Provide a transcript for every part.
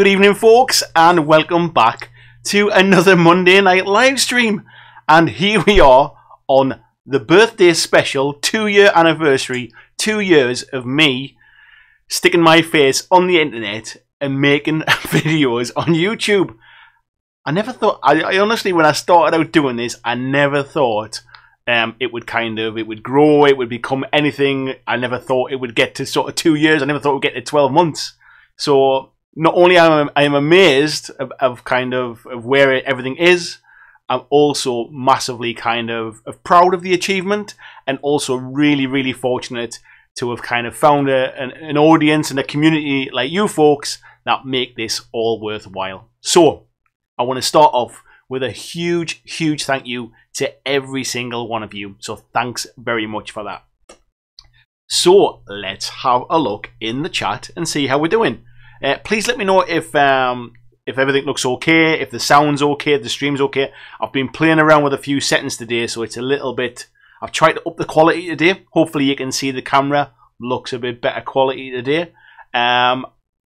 Good evening, folks, and welcome back to another Monday night live stream. And here we are on the birthday special 2-year anniversary, 2 years of me sticking my face on the internet and making videos on YouTube. I never thought, I honestly, when I started out doing this, I never thought it would grow, it would become anything. I never thought it would get to sort of 2 years. I never thought it would get to 12 months. So not only am I amazed of where everything is, I'm also massively proud of the achievement, and also really fortunate to have found an audience and a community like you folks that make this all worthwhile. So I want to start off with a huge thank you to every single one of you. So thanks very much for that. So let's have a look in the chat and see how we're doing. Please let me know if everything looks okay, if the sound's okay, if the stream's okay. I've been playing around with a few settings today, so it's a little bit... I've tried to up the quality today. Hopefully you can see the camera looks a bit better quality today.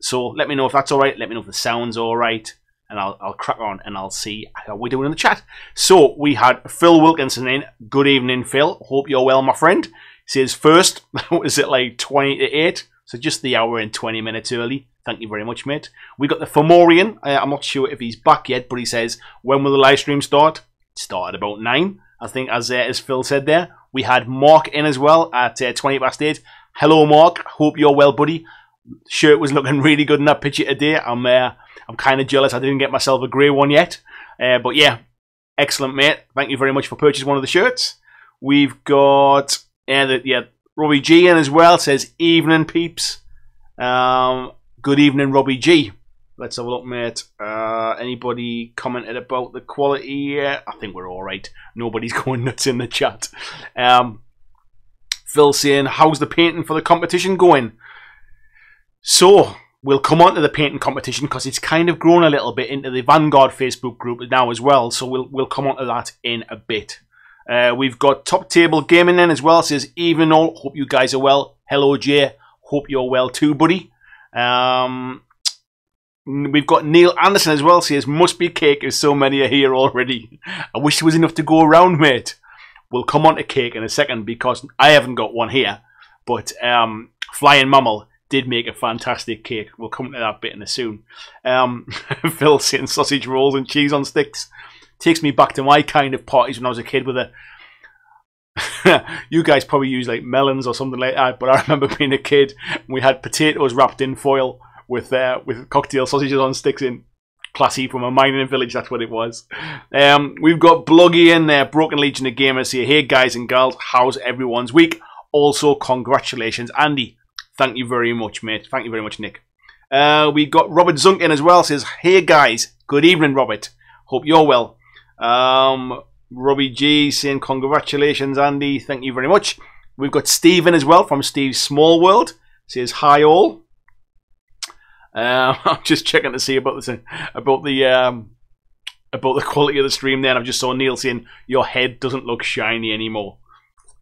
So let me know if that's alright, let me know if the sound's alright, and I'll crack on and I'll see how we're doing in the chat. So we had Phil Wilkinson in. Good evening, Phil. Hope you're well, my friend. He says first, was it like 20 to 8? So just the hour and 20 minutes early. Thank you very much, mate. We got the Fomorian. I'm not sure if he's back yet, but he says, when will the live stream start? It started about 9, I think, as Phil said there. We had Mark in as well at 20 past 8. Hello, Mark. Hope you're well, buddy. Shirt was looking really good in that picture today. I'm kind of jealous I didn't get myself a grey one yet. But yeah, excellent, mate. Thank you very much for purchasing one of the shirts. We've got Robbie G in as well. Says, evening, peeps. Good evening, Robbie G. Let's have a look, mate. Anybody commented about the quality? I think we're all right. Nobody's going nuts in the chat. Phil saying, how's the painting for the competition going? So, we'll come on to the painting competition because it's kind of grown a little bit into the Vanguard Facebook group now as well. So we'll come on to that in a bit. We've got Top Table Gaming in as well. Says, evening all. Hope you guys are well. Hello, Jay. Hope you're well too, buddy. We've got Neil Anderson as well. Says, must be cake as so many are here already. I wish there was enough to go around, mate. We'll come on to cake in a second because I haven't got one here. But Flying Mammal did make a fantastic cake. We'll come to that bit in a soon. Phil saying sausage rolls and cheese on sticks. Takes me back to my kind of parties when I was a kid with a... You guys probably use like melons or something like that, but I remember being a kid and we had potatoes wrapped in foil with cocktail sausages on sticks in. Classy from a mining village, that's what it was. We've got Bloggy in there, Broken Legion of Gamers here. Hey guys and girls, how's everyone's week? Also, congratulations, Andy. Thank you very much, mate. Thank you very much, Nick. We got Robert Zunk in as well. Says, hey guys, good evening, Robert. Hope you're well. Robbie G saying congratulations, Andy. Thank you very much. We've got Stephen as well from Steve's Small World. Says hi all. I'm just checking to see about the quality of the stream there. And I've just saw Neil saying your head doesn't look shiny anymore.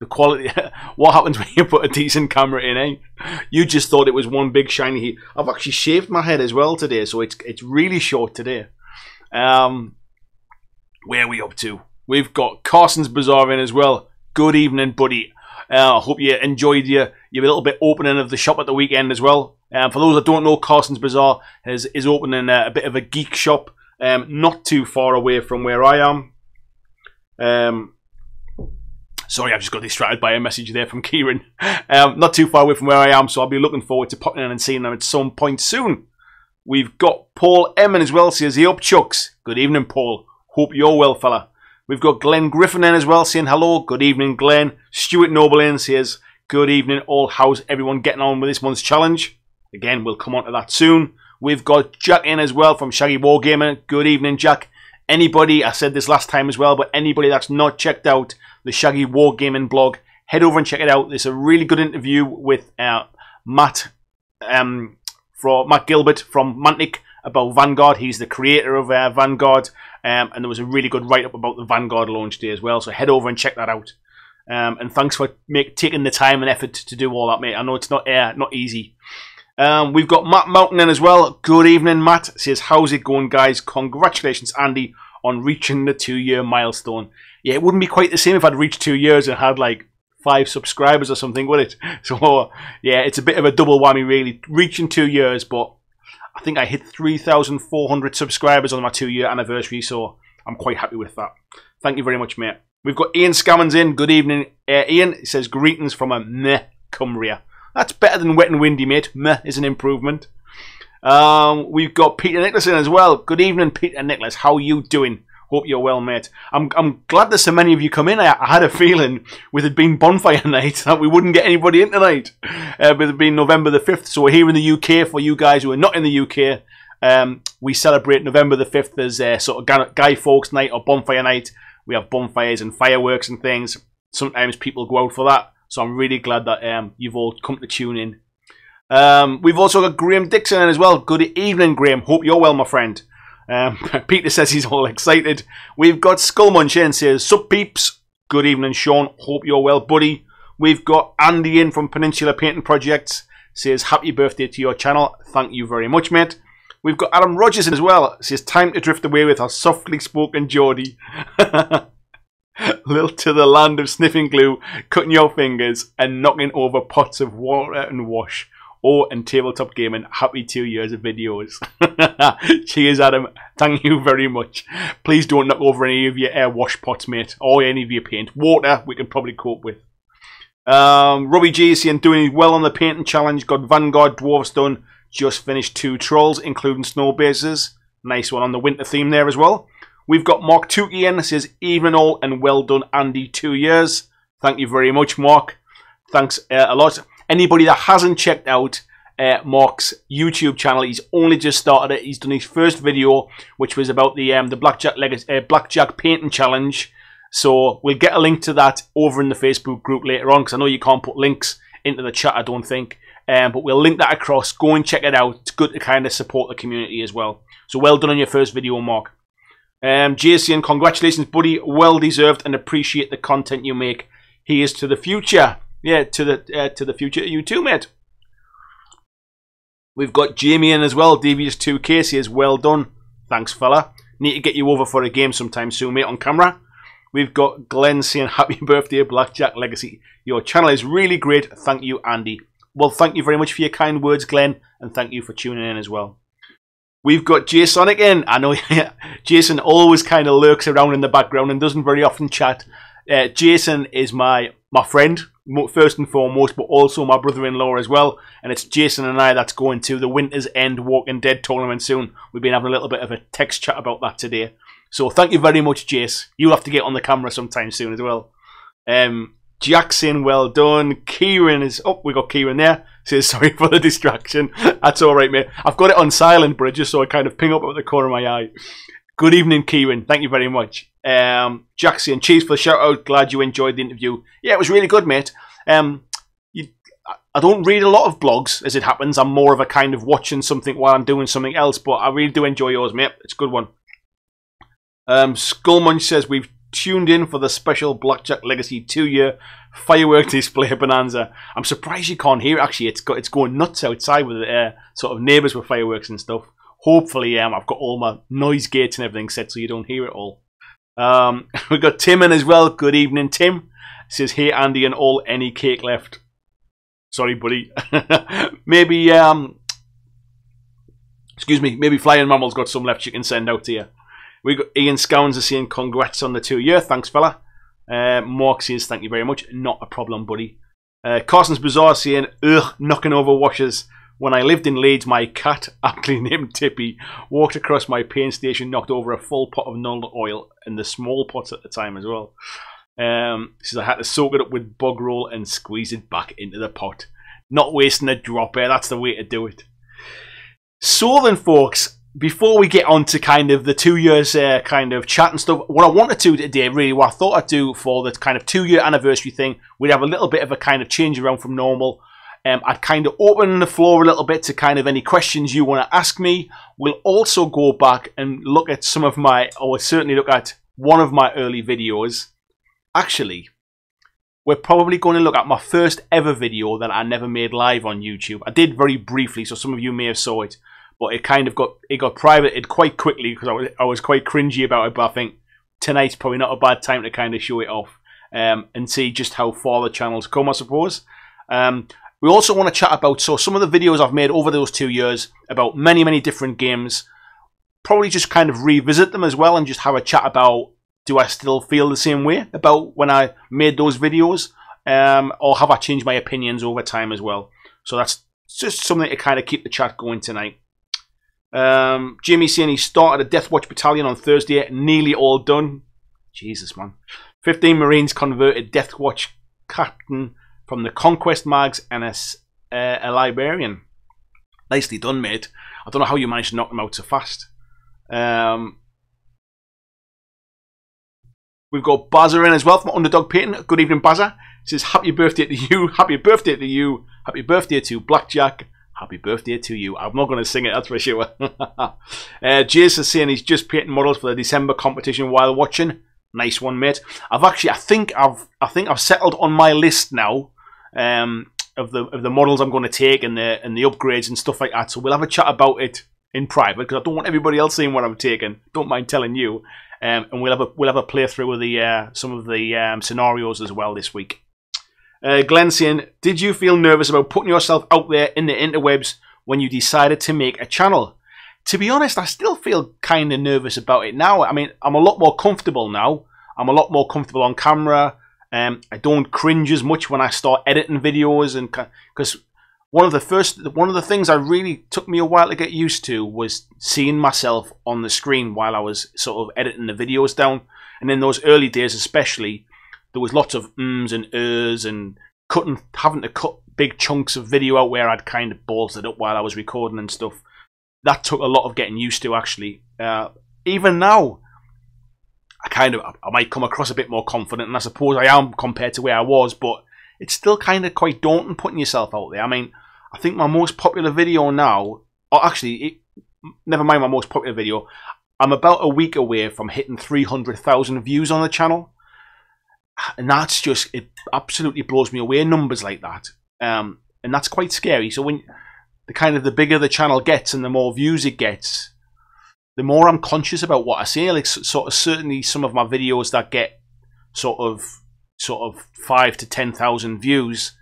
The quality. What happens when you put a decent camera in, eh? You just thought it was one big shiny heat. I've actually shaved my head as well today, so it's really short today. Where are we up to? We've got Carson's Bazaar in as well. Good evening, buddy. I hope you enjoyed your little bit opening of the shop at the weekend as well. For those that don't know, Carson's Bazaar is opening a bit of a geek shop not too far away from where I am. Sorry, I've just got distracted by a message there from Kieran. Not too far away from where I am, so I'll be looking forward to popping in and seeing them at some point soon. We've got Paul Emmon as well. Says, hey up, Chucks. Good evening, Paul. Hope you're well, fella. We've got Glenn Griffin in as well, saying hello. Good evening, Glenn. Stuart Noble in says, good evening all. How's everyone getting on with this month's challenge? Again, we'll come on to that soon. We've got Jack in as well from Shaggy Wargamer. Good evening, Jack. Anybody, I said this last time as well, but anybody that's not checked out the Shaggy Wargaming blog, head over and check it out. There's a really good interview with Matt Gilbert from Mantic about Vanguard. He's the creator of Vanguard. And there was a really good write-up about the Vanguard launch day as well. So head over and check that out. And thanks for taking the time and effort to do all that, mate. I know it's not easy. We've got Matt Mountain in as well. Good evening, Matt. Says, how's it going, guys? Congratulations, Andy, on reaching the 2-year milestone. Yeah, it wouldn't be quite the same if I'd reached 2 years and had like 5 subscribers or something, would it? So, yeah, it's a bit of a double whammy, really. Reaching 2 years, but I think I hit 3,400 subscribers on my 2-year anniversary, so I'm quite happy with that. Thank you very much, mate. We've got Ian Scammons in. Good evening, Ian. He says, greetings from a meh Cumbria. That's better than wet and windy, mate. Meh is an improvement. We've got Peter Nicholson as well. Good evening, Peter Nicholas. How you doing? Hope you're well, mate. I'm glad there's so many of you come in. I had a feeling with it being bonfire night that we wouldn't get anybody in tonight. With it being November the 5th. So we're here in the UK. For you guys who are not in the UK, we celebrate November the 5th as sort of Guy Fawkes night or bonfire night. We have bonfires and fireworks and things. Sometimes people go out for that. So I'm really glad that you've all come to tune in. We've also got Graham Dixon in as well. Good evening, Graham. Hope you're well, my friend. Peter says he's all excited. We've got Skullmunch in, says, sup peeps. Good evening, Sean. Hope you're well, buddy. We've got Andy in from Peninsula Painting Projects. Says, happy birthday to your channel. Thank you very much, mate. We've got Adam Rogers in as well. Says, time to drift away with our softly spoken Geordie. Lilt to the land of sniffing glue, cutting your fingers, and knocking over pots of water and wash. Oh, and tabletop gaming. Happy 2 years of videos. Cheers, Adam. Thank you very much. Please don't knock over any of your wash pots, mate, or any of your paint. Water, we can probably cope with. Robbie G is saying, doing well on the painting challenge. Got Vanguard Dwarfs done. Just finished 2 trolls, including snow bases. Nice one on the winter theme there as well. We've got Mark Tukey in. Says, evening all and well done, Andy. 2 years. Thank you very much, Mark. Thanks a lot. Anybody that hasn't checked out Mark's YouTube channel, he's only just started it. He's done his first video, which was about the BlackJack Legacy, BlackJack Painting Challenge. So we'll get a link to that over in the Facebook group later on, because I know you can't put links into the chat, I don't think. But we'll link that across. Go and check it out. It's good to kind of support the community as well. So well done on your first video, Mark. Jason, congratulations, buddy. Well deserved, and appreciate the content you make. Here's to the future. Yeah, to the future. You too, mate. We've got Jamie in as well. Devious2K says, well done. Thanks, fella. Need to get you over for a game sometime soon, mate, on camera. We've got Glenn saying, happy birthday, BlackJack Legacy. Your channel is really great. Thank you, Andy. Well, thank you very much for your kind words, Glenn, and thank you for tuning in as well. We've got Jason again. I know Jason always kind of lurks around in the background and doesn't very often chat. Jason is my friend, first and foremost, but also my brother-in-law as well. And it's Jason and I that's going to the Winter's End Walking Dead tournament soon. We've been having a little bit of a text chat about that today. So thank you very much, Jace. You'll have to get on the camera sometime soon as well. Jackson, well done. Kieran is... Oh, we got Kieran there. Says, sorry for the distraction. That's all right, mate. I've got it on silent, but just so I kind of ping up at the corner of my eye. Good evening, Kieran. Thank you very much. Jackson, cheers for the shout-out. Glad you enjoyed the interview. Yeah, it was really good, mate. I don't read a lot of blogs, as it happens. I'm more of a kind of watching something while I'm doing something else, but I really do enjoy yours, mate. It's a good one. Skullmunch says, we've tuned in for the special BlackJack Legacy 2-year firework display bonanza. I'm surprised you can't hear it. Actually, it's going nuts outside with sort of neighbours with fireworks and stuff. Hopefully, I've got all my noise gates and everything set so you don't hear it all. We've got Tim in as well. Good evening, Tim. Says, hey, Andy, and all, any cake left? Sorry, buddy. Maybe, excuse me, maybe Flying Mammal's got some left you can send out to you. We got Ian Scowens is saying, congrats on the 2-year. Thanks, fella. Mark says, thank you very much. Not a problem, buddy. Carson's Bazaar saying, ugh, knocking over washers. When I lived in Leeds, my cat, aptly named Tippy, walked across my paint station, knocked over a full pot of null oil, and the small pots at the time as well. Says, I had to soak it up with bog roll and squeeze it back into the pot. Not wasting a drop there. That's the way to do it. So then, folks, before we get on to kind of the 2 years kind of chat and stuff, what I wanted to do today, really, what I thought I'd do for the kind of 2-year anniversary thing, we'd have a little bit of a kind of change around from normal. I'd kind of open the floor a little bit to kind of any questions you want to ask me. We'll also go back and look at some of my, or certainly look at one of my early videos. Actually, we're probably going to look at my first ever video that I never made live on YouTube. I did very briefly, so some of you may have saw it, but it kind of got privated quite quickly because I was quite cringy about it. But I think tonight's probably not a bad time to kind of show it off and see just how far the channel's come, I suppose. We also want to chat about some of the videos I've made over those 2 years about many different games. Probably just kind of revisit them as well and just have a chat about, do I still feel the same way about when I made those videos? Or have I changed my opinions over time as well? So that's just something to kind of keep the chat going tonight. Jamie saying he started a Death Watch battalion on Thursday, nearly all done. Jesus, man. 15 Marines converted, Death Watch captain from the Conquest mags, and a librarian. Nicely done, mate. I don't know how you managed to knock them out so fast. We've got Bazza in as well from Underdog Painting. Good evening, Bazza. Says happy birthday to you. Happy birthday to you. Happy birthday to BlackJack. Happy birthday to you. I'm not going to sing it, that's for sure. Jason's saying he's just painting models for the December competition while watching. Nice one, mate. I think I've settled on my list now of the models I'm going to take and the upgrades and stuff like that. So we'll have a chat about it in private because I don't want everybody else seeing what I'm taking. Don't mind telling you. And we'll have a playthrough of some of the scenarios as well this week. Glenn saying, did you feel nervous about putting yourself out there in the interwebs when you decided to make a channel? To be honest, I still feel kind of nervous about it now. I mean, I'm a lot more comfortable now. I'm a lot more comfortable on camera. I don't cringe as much when I start editing videos, and because one of the things I really took me a while to get used to was seeing myself on the screen while I was sort of editing the videos down. And in those early days, especially, there was lots of ums and ers and having to cut big chunks of video out where I'd kind of bolted up while I was recording and stuff. That took a lot of getting used to, actually. Even now, I might come across a bit more confident, and I suppose I am compared to where I was, but it's still kind of quite daunting putting yourself out there. I mean, I think my most popular video now, or actually, never mind my most popular video, I'm about a week away from hitting 300,000 views on the channel. And that's just, it absolutely blows me away, numbers like that. And that's quite scary. So when the bigger the channel gets and the more views it gets, the more I'm conscious about what I say. Like certainly some of my videos that get sort of 5 to 10,000 views,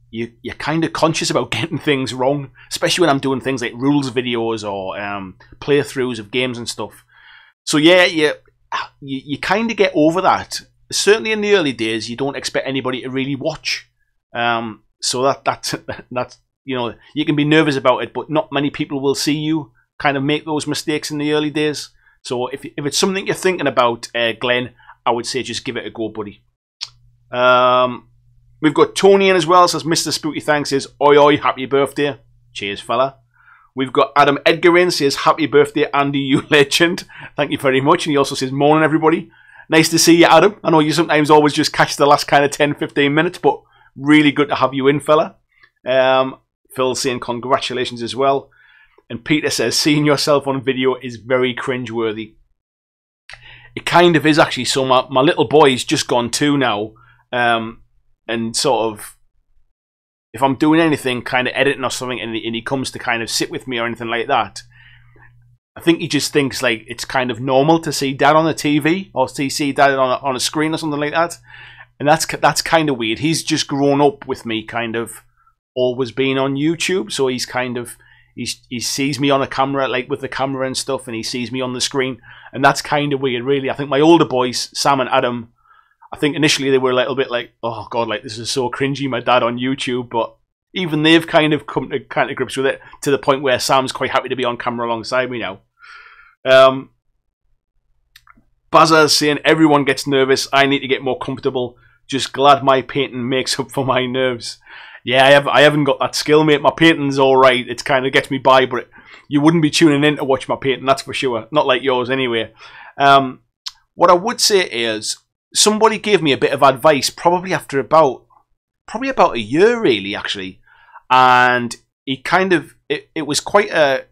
you're kind of conscious about getting things wrong, especially when I'm doing things like rules videos or playthroughs of games and stuff. So yeah, you kind of get over that. Certainly in the early days, you don't expect anybody to really watch. So that's you can be nervous about it, but not many people will see you kind of make those mistakes in the early days. So if it's something you're thinking about, Glenn, I would say just give it a go, buddy. We've got Tony in as well. Says Mr. Spooky Thanks says oi oi, happy birthday. Cheers, fella. We've got Adam Edgar in, says happy birthday, Andy, you legend. Thank you very much. And he also says morning, everybody. Nice to see you, Adam. I know you sometimes always just catch the last kind of 10-15 minutes, but really good to have you in, fella. Phil saying congratulations as well. And Peter says seeing yourself on video is very cringeworthy. It kind of is, actually. So my little boy's just gone 2 now. And sort of, if I'm doing anything, kind of editing or something, and he comes to kind of sit with me or anything like that, I think he just thinks like it's kind of normal to see Dad on the TV or to see Dad on a screen or something like that. And that's kind of weird. He's just grown up with me kind of always being on YouTube. So he's kind of, he sees me on a camera, like with the camera and stuff, and he sees me on the screen. And that's kind of weird, really. I think my older boys, Sam and Adam, I think initially they were a little bit like, oh God, like this is so cringy, my dad on YouTube. But even they've kind of come to kind of grips with it to the point where Sam's quite happy to be on camera alongside me now. Bazza's saying everyone gets nervous. I need to get more comfortable. Just glad my painting makes up for my nerves. Yeah, I haven't got that skill, mate. My painting's all right. It kind of gets me by, but you wouldn't be tuning in to watch my painting, that's for sure. Not like yours, anyway. What I would say is somebody gave me a bit of advice, probably about a year, really, actually, and he kind of it was quite a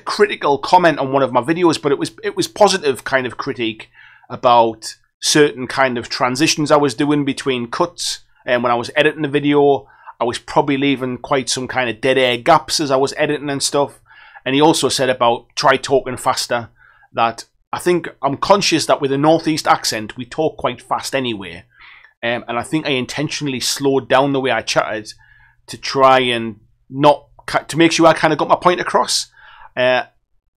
critical comment on one of my videos, but it was positive kind of critique about certain kind of transitions I was doing between cuts, and when I was editing the video, I was probably leaving quite some kind of dead air gaps as I was editing and stuff. And he also said about try talking faster, that I think I'm conscious that with a Northeast accent, we talk quite fast anyway. And I think I intentionally slowed down the way I chatted to try and to make sure I kind of got my point across. And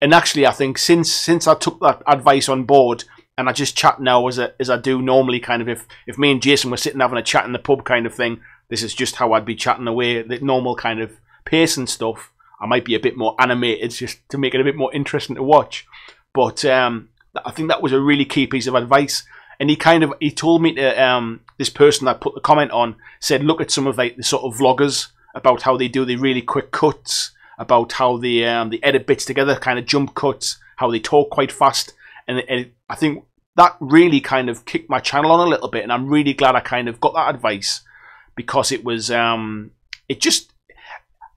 actually, I think since I took that advice on board, and I just chat now as I do normally, kind of if me and Jason were sitting having a chat in the pub kind of thing, this is just how I'd be chatting away, the normal kind of pace and stuff. I might be a bit more animated just to make it a bit more interesting to watch. But I think that was a really key piece of advice. And he told me to, this person that put the comment on said, look at some of like the sort of vloggers, about how they do the really quick cuts, about how they edit bits together, kind of jump cuts, how they talk quite fast. And I think that really kind of kicked my channel on a little bit. And I'm really glad I kind of got that advice, because it was, it just,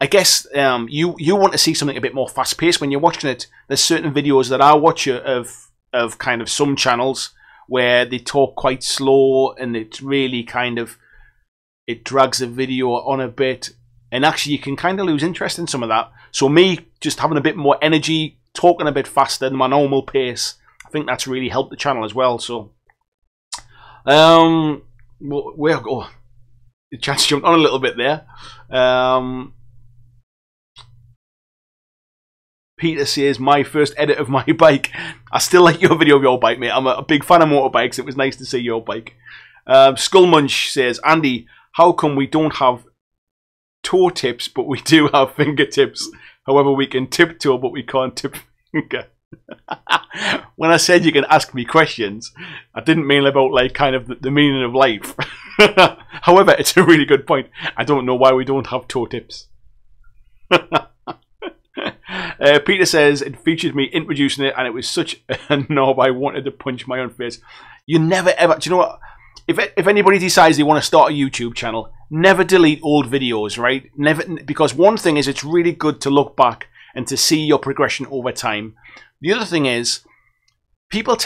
I guess you want to see something a bit more fast paced when you're watching it. There's certain videos that I watch of kind of some channels where they talk quite slow, and it's really kind of, it drags the video on a bit, and actually you can kind of lose interest in some of that. So me just having a bit more energy, talking a bit faster than my normal pace, I think that's really helped the channel as well. So where go? The chat's jumped on a little bit there. Peter says, my first edit of my bike. I still like your video of your bike, mate. I'm a big fan of motorbikes. It was nice to see your bike. Skullmunch says, Andy, how come we don't have toe tips, but we do have fingertips? However, we can tiptoe, but we can't tip finger. When I said you can ask me questions, I didn't mean about like kind of the meaning of life. However, it's a really good point. I don't know why we don't have toe tips. Peter says, it featured me introducing it, and it was such a knob, I wanted to punch my own face. You never ever, do you know what? If anybody decides they want to start a YouTube channel, never delete old videos, right? Never, because one thing is, it's really good to look back and to see your progression over time. The other thing is, people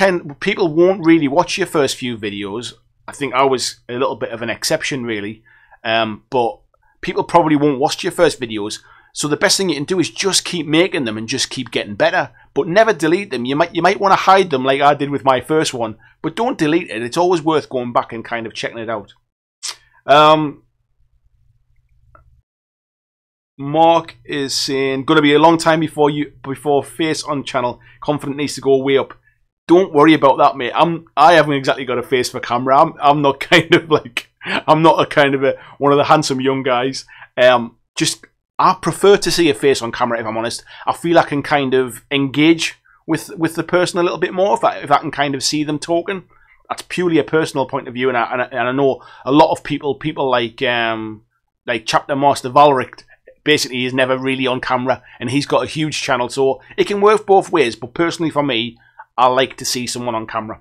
won't really watch your first few videos. I think I was a little bit of an exception, really. But people probably won't watch your first videos. So the best thing you can do is just keep making them and just keep getting better. But never delete them. You might want to hide them like I did with my first one. But don't delete it. It's always worth going back and kind of checking it out. Mark is saying, going to be a long time before face on channel. Confident needs to go way up. Don't worry about that, mate. I haven't exactly got a face for camera. I'm not kind of like, I'm not a kind of one of the handsome young guys. I prefer to see a face on camera, if I'm honest. I feel I can kind of engage with the person a little bit more if I can kind of see them talking. That's purely a personal point of view, and I know a lot of people like Chapter Master Valric. Basically, he's never really on camera, and he's got a huge channel, so it can work both ways. But personally, for me, I like to see someone on camera.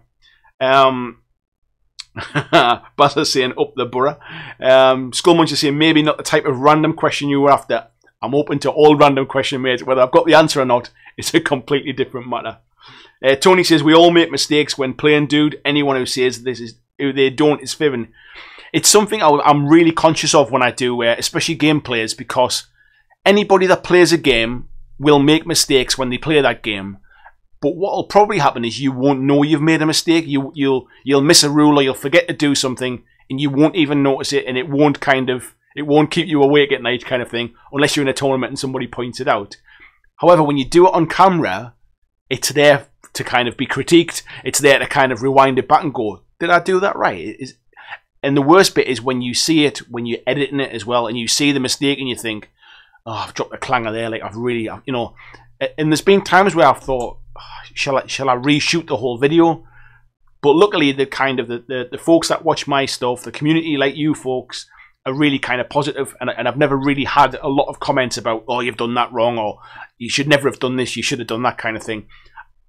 Buzzer saying up the borough. Skullmunch is saying maybe not the type of random question you were after. I'm open to all random question, mate. Whether I've got the answer or not, it's a completely different matter. Tony says we all make mistakes when playing, dude. Anyone who says who they don't is fibbing. It's something I'm really conscious of when I do, especially game players, because anybody that plays a game will make mistakes when they play that game. But what will probably happen is you won't know you've made a mistake. You'll miss a rule, or you'll forget to do something, and you won't even notice it, and it won't keep you awake at night, kind of thing, unless you're in a tournament and somebody points it out. However, when you do it on camera, it's there to kind of be critiqued. It's there to kind of rewind it back and go, did I do that right? And the worst bit is when you see it, when you're editing it as well, and you see the mistake and you think, oh, I've dropped a clanger there, like you know. And there's been times where I've thought, shall I reshoot the whole video? But luckily, the folks that watch my stuff, the community like you folks, are really kind of positive, and I've never really had a lot of comments about, oh, you've done that wrong, or you should never have done this, you should have done that kind of thing.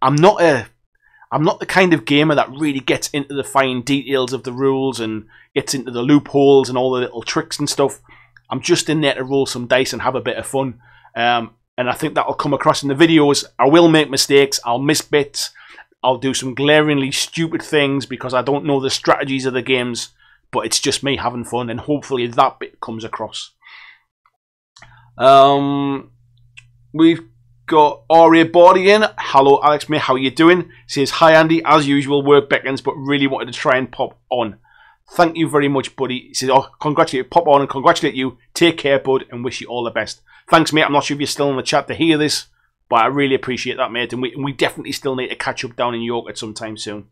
I'm not the kind of gamer that really gets into the fine details of the rules and gets into the loopholes and all the little tricks and stuff. I'm just in there to roll some dice and have a bit of fun. And I think that'll come across in the videos. I will make mistakes. I'll miss bits. I'll do some glaringly stupid things because I don't know the strategies of the games, but it's just me having fun, and hopefully that bit comes across. We've got Aria Barty in. Hello, Alex, mate. How you doing? Says, hi, Andy. As usual, work beckons, but really wanted to try and pop on. Thank you very much, buddy. He says, oh, congratulate, pop on and congratulate you. Take care, bud, and wish you all the best. Thanks, mate. I'm not sure if you're still in the chat to hear this, but I really appreciate that, mate. And we definitely still need to catch up down in York at some time soon.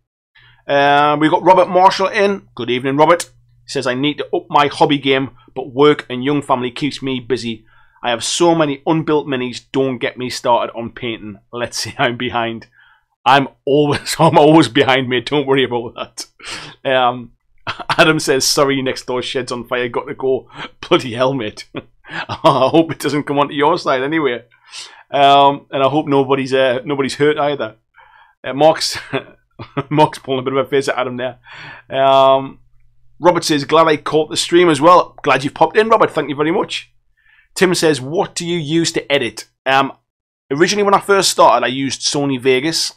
We've got Robert Marshall in. Good evening, Robert. He says, I need to up my hobby game, but work and young family keeps me busy. I have so many unbuilt minis. Don't get me started on painting. Let's say I'm behind. I'm always behind, mate. Don't worry about that. Adam says, sorry, next door shed's on fire. Got to go. Bloody hell, mate. I hope it doesn't come onto your side anyway. And I hope nobody's hurt either. Mark's pulling a bit of a face at Adam there. Robert says, glad I caught the stream as well. Glad you've popped in, Robert. Thank you very much. Tim says, what do you use to edit? Originally, when I first started, I used Sony Vegas.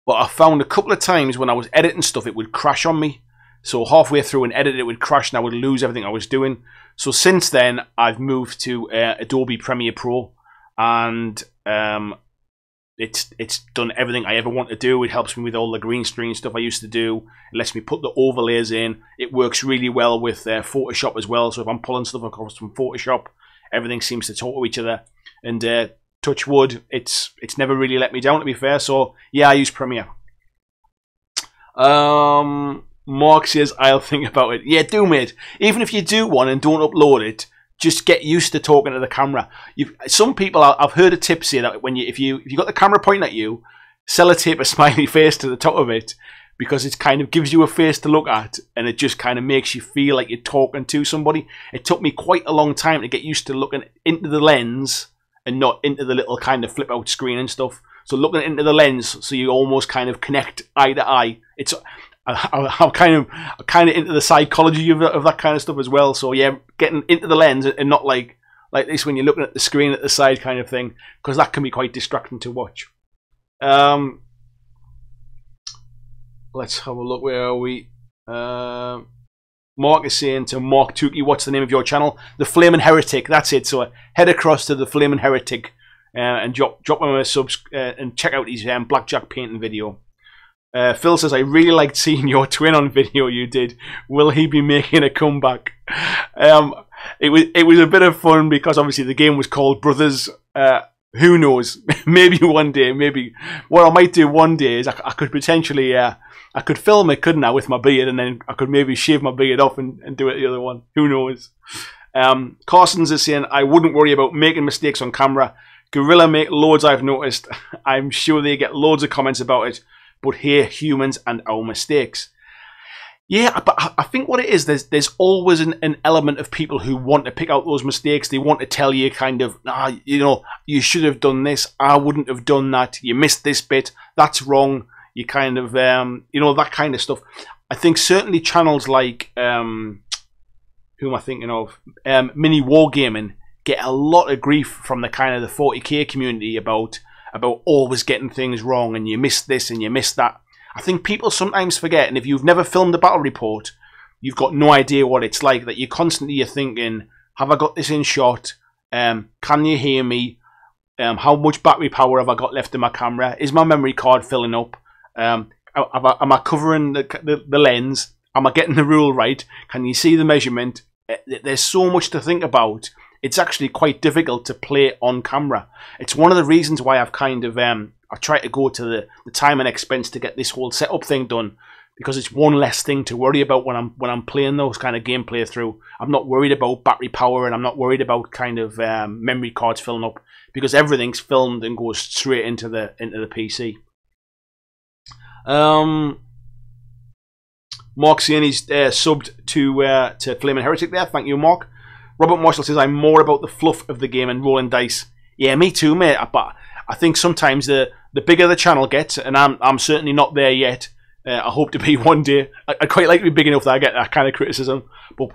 But I found a couple of times when I was editing stuff, it would crash on me. So halfway through an edit, it would crash and I would lose everything I was doing. So since then, I've moved to Adobe Premiere Pro. And it's done everything I ever want to do. It helps me with all the green screen stuff I used to do. It lets me put the overlays in. It works really well with Photoshop as well. So if I'm pulling stuff across from Photoshop, everything seems to talk to each other. And touch wood, it's never really let me down, to be fair. So yeah, I use Premiere. Mark says, I'll think about it. Yeah, do, mate. Even if you do one and don't upload it, just get used to talking to the camera. Some people, I've heard a tip say that when if you got the camera pointing at you, sellotape a smiley face to the top of it, because it kind of gives you a face to look at, and it just kind of makes you feel like you're talking to somebody. It took me quite a long time to get used to looking into the lens and not into the little kind of flip out screen and stuff. So looking into the lens, so you almost kind of connect eye to eye. I'm kind of into the psychology of that kind of stuff as well. So yeah, getting into the lens and not like this when you're looking at the screen at the side kind of thing, because that can be quite distracting to watch. Let's have a look. Where are we? Mark is saying to Mark Tukey, what's the name of your channel? The Flaming Heretic. That's it. So head across to the Flaming Heretic and drop him a sub and check out his blackjack painting video. Phil says, I really liked seeing your twin on video you did. Will he be making a comeback? It was a bit of fun because obviously the game was called Brothers. Who knows? Maybe one day. Maybe what I might do one day is I could potentially I could film it, couldn't I, with my beard, and then I could maybe shave my beard off and do it the other one. Who knows? Carson's is saying, I wouldn't worry about making mistakes on camera. Gorilla make loads, I've noticed. I'm sure they get loads of comments about it. But here, humans and our mistakes. Yeah, but I think what it is, there's always an element of people who want to pick out those mistakes. They want to tell you kind of, you should have done this. I wouldn't have done that. You missed this bit. That's wrong. You kind of, that kind of stuff. I think certainly channels like, who am I thinking of? Mini Wargaming get a lot of grief from the kind of the 40k community about always getting things wrong and you missed this and you missed that. I think people sometimes forget, and if you've never filmed a battle report, you've got no idea what it's like, that you're thinking, have I got this in shot? Can you hear me? How much battery power have I got left in my camera? Is my memory card filling up? Am I covering the lens? Am I getting the rule right? Can you see the measurement? There's so much to think about. It's actually quite difficult to play on camera. It's one of the reasons why I've kind of I try to go to the time and expense to get this whole setup thing done, because it's one less thing to worry about when I'm playing those kind of gameplay through. I'm not worried about battery power, and I'm not worried about kind of memory cards filling up, because everything's filmed and goes straight into the PC. Mark saying he's subbed to Flaming Heretic there. Thank you, Mark. Robert Marshall says, I'm more about the fluff of the game and rolling dice. Yeah, me too, mate. But I think sometimes the bigger the channel gets, and I'm certainly not there yet. I hope to be one day. I quite like to be big enough that I get that kind of criticism. But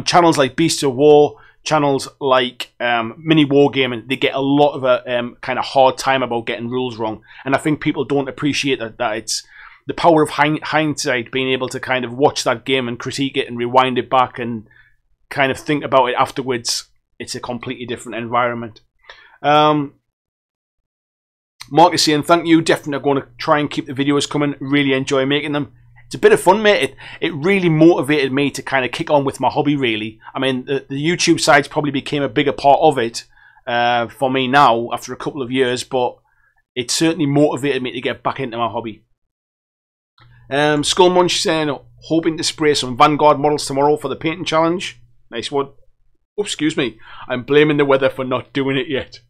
channels like Beasts of War, channels like Mini Wargaming, they get a lot of a kind of hard time about getting rules wrong. And I think people don't appreciate that it's the power of hindsight, being able to kind of watch that game and critique it and rewind it back and kind of think about it afterwards. It's a completely different environment. Mark is saying, thank you, definitely going to try and keep the videos coming, really enjoy making them. It's a bit of fun, mate. It really motivated me to kind of kick on with my hobby, really. I mean, the YouTube sides probably became a bigger part of it for me now after a couple of years, but it certainly motivated me to get back into my hobby. Skull Munch saying, hoping to spray some Vanguard models tomorrow for the painting challenge. Nice one. Oh, excuse me. I'm blaming the weather for not doing it yet.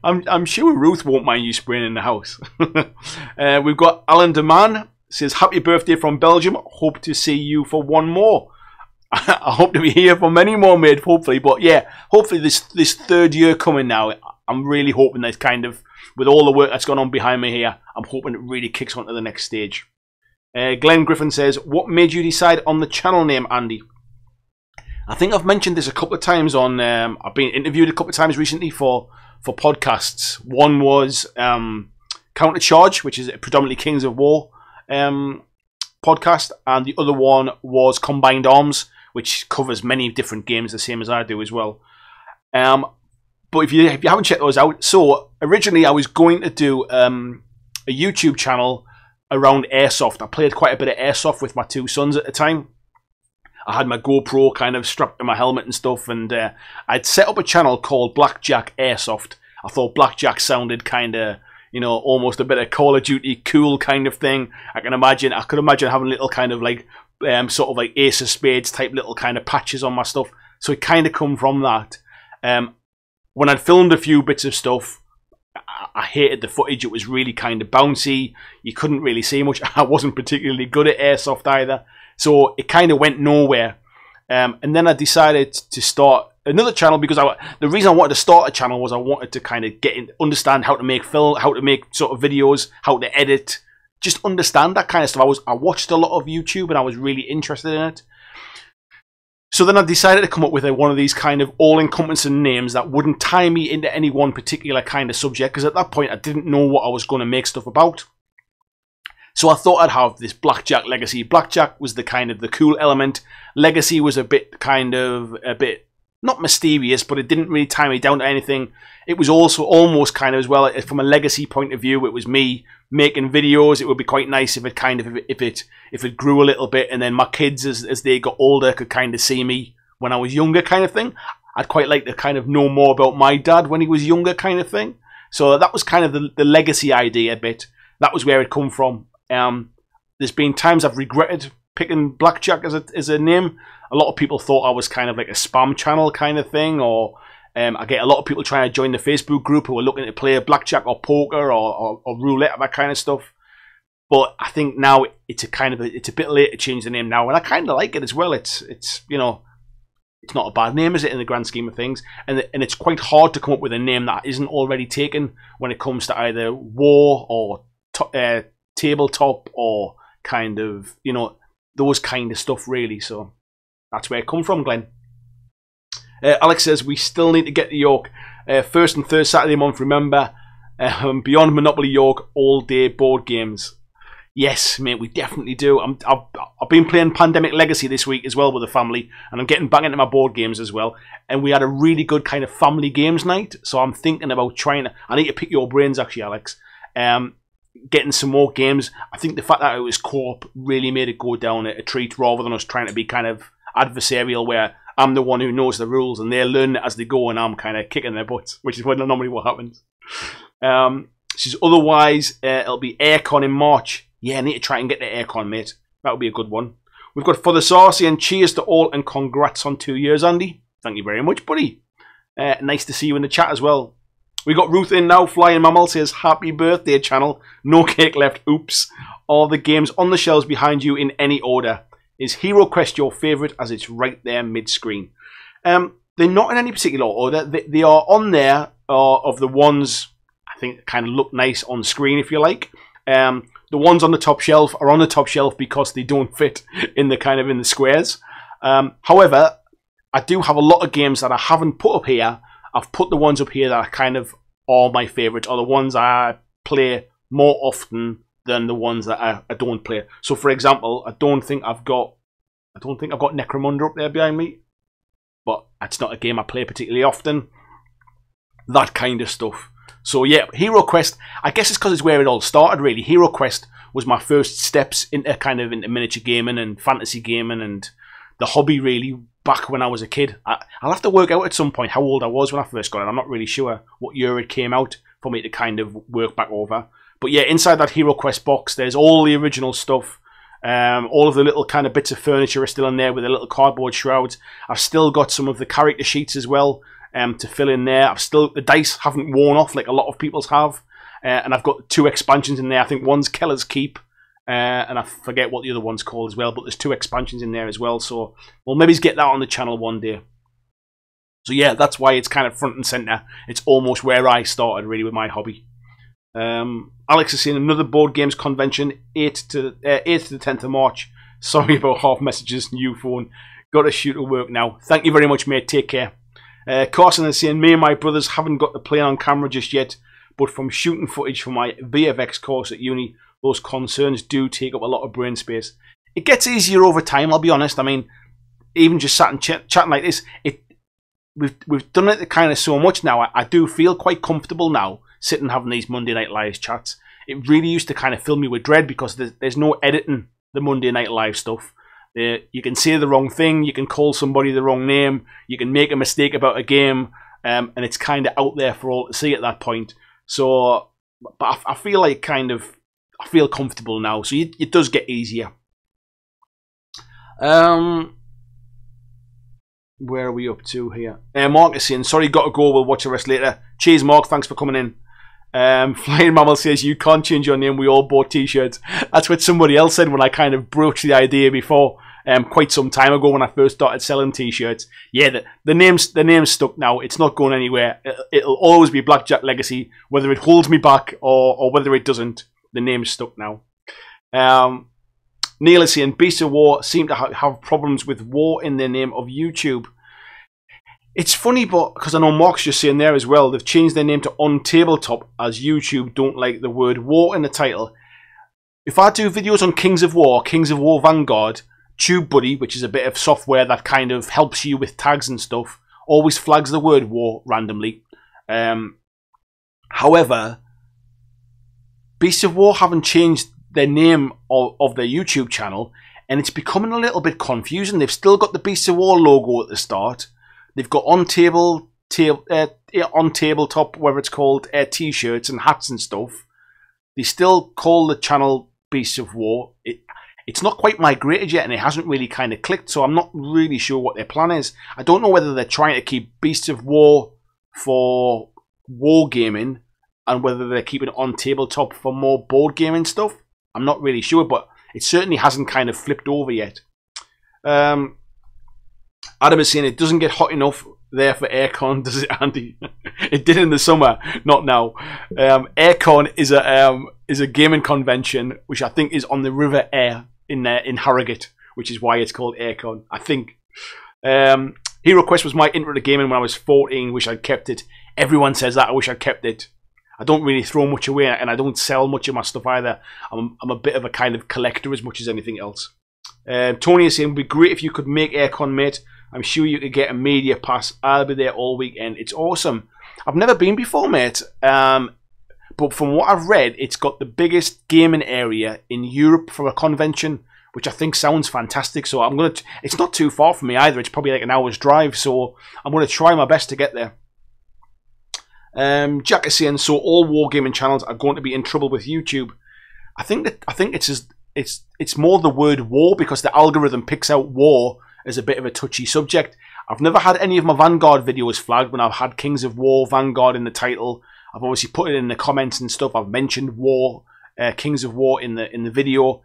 I'm sure Ruth won't mind you spraying in the house. We've got Alan Deman. Says, happy birthday from Belgium. Hope to see you for one more. I hope to be here for many more, mate, hopefully. But yeah, hopefully this third year coming now, I'm really hoping that kind of, with all the work that's gone on behind me here, I'm hoping it really kicks on to the next stage. Glenn Griffin says, what made you decide on the channel name, Andy? I think I've mentioned this a couple of times on, I've been interviewed a couple of times recently for podcasts. One was Counter Charge, which is predominantly Kings of War podcast, and the other one was Combined Arms, which covers many different games, the same as I do as well. But if you haven't checked those out, so originally I was going to do a YouTube channel around airsoft. I played quite a bit of airsoft with my two sons at the time. I had my GoPro kind of strapped to my helmet and stuff, and I'd set up a channel called BlackJack Airsoft. I thought Blackjack sounded kind of, you know, almost a bit of Call of Duty cool kind of thing. I could imagine having little kind of like sort of like Ace of Spades type little kind of patches on my stuff. So it kind of come from that. When I'd filmed a few bits of stuff, I hated the footage. It was really kind of bouncy. You couldn't really see much. I wasn't particularly good at airsoft either. So it kind of went nowhere. And then I decided to start another channel because the reason I wanted to start a channel was I wanted to kind of understand how to make film, how to make sort of videos, how to edit, just understand that kind of stuff. I watched a lot of YouTube and I was really interested in it. So then I decided to come up with one of these kind of all-encompassing names that wouldn't tie me into any one particular kind of subject, because at that point I didn't know what I was going to make stuff about. So I thought I'd have this BlackJack Legacy. BlackJack was the kind of the cool element. Legacy was a bit not mysterious, but it didn't really tie me down to anything. It was also almost kind of as well, from a legacy point of view, it was me making videos. It would be quite nice if it kind of if it grew a little bit, and then my kids as they got older could kind of see me when I was younger, kind of thing. I'd quite like to kind of know more about my dad when he was younger, kind of thing. So that was kind of the legacy idea a bit. That was where it come from. There's been times I've regretted picking BlackJack as a name. A lot of people thought I was kind of like a spam channel kind of thing, or I get a lot of people trying to join the Facebook group who are looking to play blackjack or poker or roulette, that kind of stuff. But I think now it's a bit late to change the name now, and I kind of like it as well. It's you know, it's not a bad name, is it, in the grand scheme of things? And it's quite hard to come up with a name that isn't already taken when it comes to either war or tabletop or kind of, you know, those kind of stuff, really. So that's where it come from, Glenn. Alex says, we still need to get to York. First and third Saturday month, remember. Beyond Monopoly York, all day board games. Yes, mate, we definitely do. I've been playing Pandemic Legacy this week as well with the family, and I'm getting back into my board games as well. And we had a really good kind of family games night, so I'm thinking about I need to pick your brains, actually, Alex. Getting some more games. I think the fact that it was co-op really made it go down a treat, rather than us trying to be kind of adversarial, where I'm the one who knows the rules and they're learning it as they go and I'm kind of kicking their butts, which is normally what happens. She says, otherwise, it'll be Aircon in March. Yeah, I need to try and get the Aircon, mate. That would be a good one. We've got For the Saucy, and cheers to all, and congrats on 2 years, Andy. Thank you very much, buddy. Nice to see you in the chat as well. We got Ruth in now. Flying Mammal says, happy birthday, channel. No cake left. Oops. All the games on the shelves behind you in any order. Is Hero Quest your favourite, as it's right there mid-screen? They're not in any particular order. They are on there of the ones I think kind of look nice on screen, if you like. The ones on the top shelf are on the top shelf because they don't fit in the kind of in the squares. However, I do have a lot of games that I haven't put up here. I've put the ones up here that are kind of all my favourites, or the ones I play more often than the ones that I don't play. So, for example, I don't think I've got Necromunda up there behind me, but that's not a game I play particularly often. That kind of stuff. So yeah, Hero Quest, I guess it's because it's where it all started, really. Hero Quest was my first steps into into miniature gaming and fantasy gaming and the hobby, really, back when I was a kid. I'll have to work out at some point how old I was when I first got it. I'm not really sure what year it came out for me to kind of work back over. But yeah, inside that Hero Quest box, there's all the original stuff. All of the little kind of bits of furniture are still in there with the little cardboard shrouds. I've still got some of the character sheets as well to fill in there. The dice haven't worn off like a lot of people's have. And I've got 2 expansions in there. I think one's Keller's Keep, and I forget what the other one's called as well. But there's 2 expansions in there as well. So we'll maybe get that on the channel one day. So yeah, that's why it's kind of front and centre. It's almost where I started really with my hobby. Alex is saying another board games convention, 8th to the 10th of March. Sorry about half messages, new phone. Got to shoot to work now. Thank you very much, mate. Take care. Carson is saying, me and my brothers haven't got to play on camera just yet, but from shooting footage for my VFX course at uni, those concerns do take up a lot of brain space. It gets easier over time, I'll be honest. I mean, even just sat and chatting like this, we've done it kind of so much now. I do feel quite comfortable now sitting having these Monday Night Live chats. It really used to kind of fill me with dread because there's no editing the Monday Night Live stuff. You can say the wrong thing, you can call somebody the wrong name, you can make a mistake about a game, and it's kind of out there for all to see at that point. So, but I feel like I feel comfortable now, so it does get easier. Where are we up to here? Mark is saying, sorry, got to go, we'll watch the rest later. Cheers, Mark, thanks for coming in. Flying Mammal says, you can't change your name, we all bought t-shirts. That's what somebody else said when I kind of broached the idea before, quite some time ago when I first started selling t-shirts. Yeah, the name's stuck now, it's not going anywhere. It'll always be BlackJack Legacy, whether it holds me back or whether it doesn't. The name's stuck now. Neil is saying, Beasts of War seem to have problems with war in their name of YouTube. It's funny, but because I know Mark's just saying there as well, they've changed their name to On Tabletop as YouTube don't like the word war in the title. If I do videos on Kings of War Vanguard, TubeBuddy, which is a bit of software that kind of helps you with tags and stuff, always flags the word war randomly. However, Beasts of War haven't changed their name of their YouTube channel, and it's becoming a little bit confusing. They've still got the Beasts of War logo at the start. They've got on tabletop, whatever it's called, t-shirts and hats and stuff. They still call the channel Beasts of War. It's not quite migrated yet, and it hasn't really kind of clicked, so I'm not really sure what their plan is. I don't know whether they're trying to keep Beasts of War for wargaming, and whether they're keeping it on tabletop for more board gaming stuff. I'm not really sure, but it certainly hasn't kind of flipped over yet. Adam is saying it doesn't get hot enough there for aircon, does it, Andy? It did in the summer, not now. Aircon is a gaming convention which I think is on the River Air in Harrogate, which is why it's called Aircon, I think. Hero Quest was my intro to gaming when I was 14. Wish I'd kept it. Everyone says that. I wish I'd kept it. I don't really throw much away, and I don't sell much of my stuff either. I'm a bit of a kind of collector as much as anything else. Tony is saying, it would be great if you could make Aircon, mate. I'm sure you could get a media pass. I'll be there all weekend. It's awesome. I've never been before, mate. But from what I've read, it's got the biggest gaming area in Europe for a convention, which I think sounds fantastic. So it's not too far from me either. It's probably like an hour's drive. So I'm going to try my best to get there. Jack is saying, so all wargaming channels are going to be in trouble with YouTube. I think it's more the word war, because the algorithm picks out war as a bit of a touchy subject. I've never had any of my Vanguard videos flagged when I've had Kings of War Vanguard in the title. I've obviously put it in the comments and stuff. I've mentioned war, Kings of War in the video.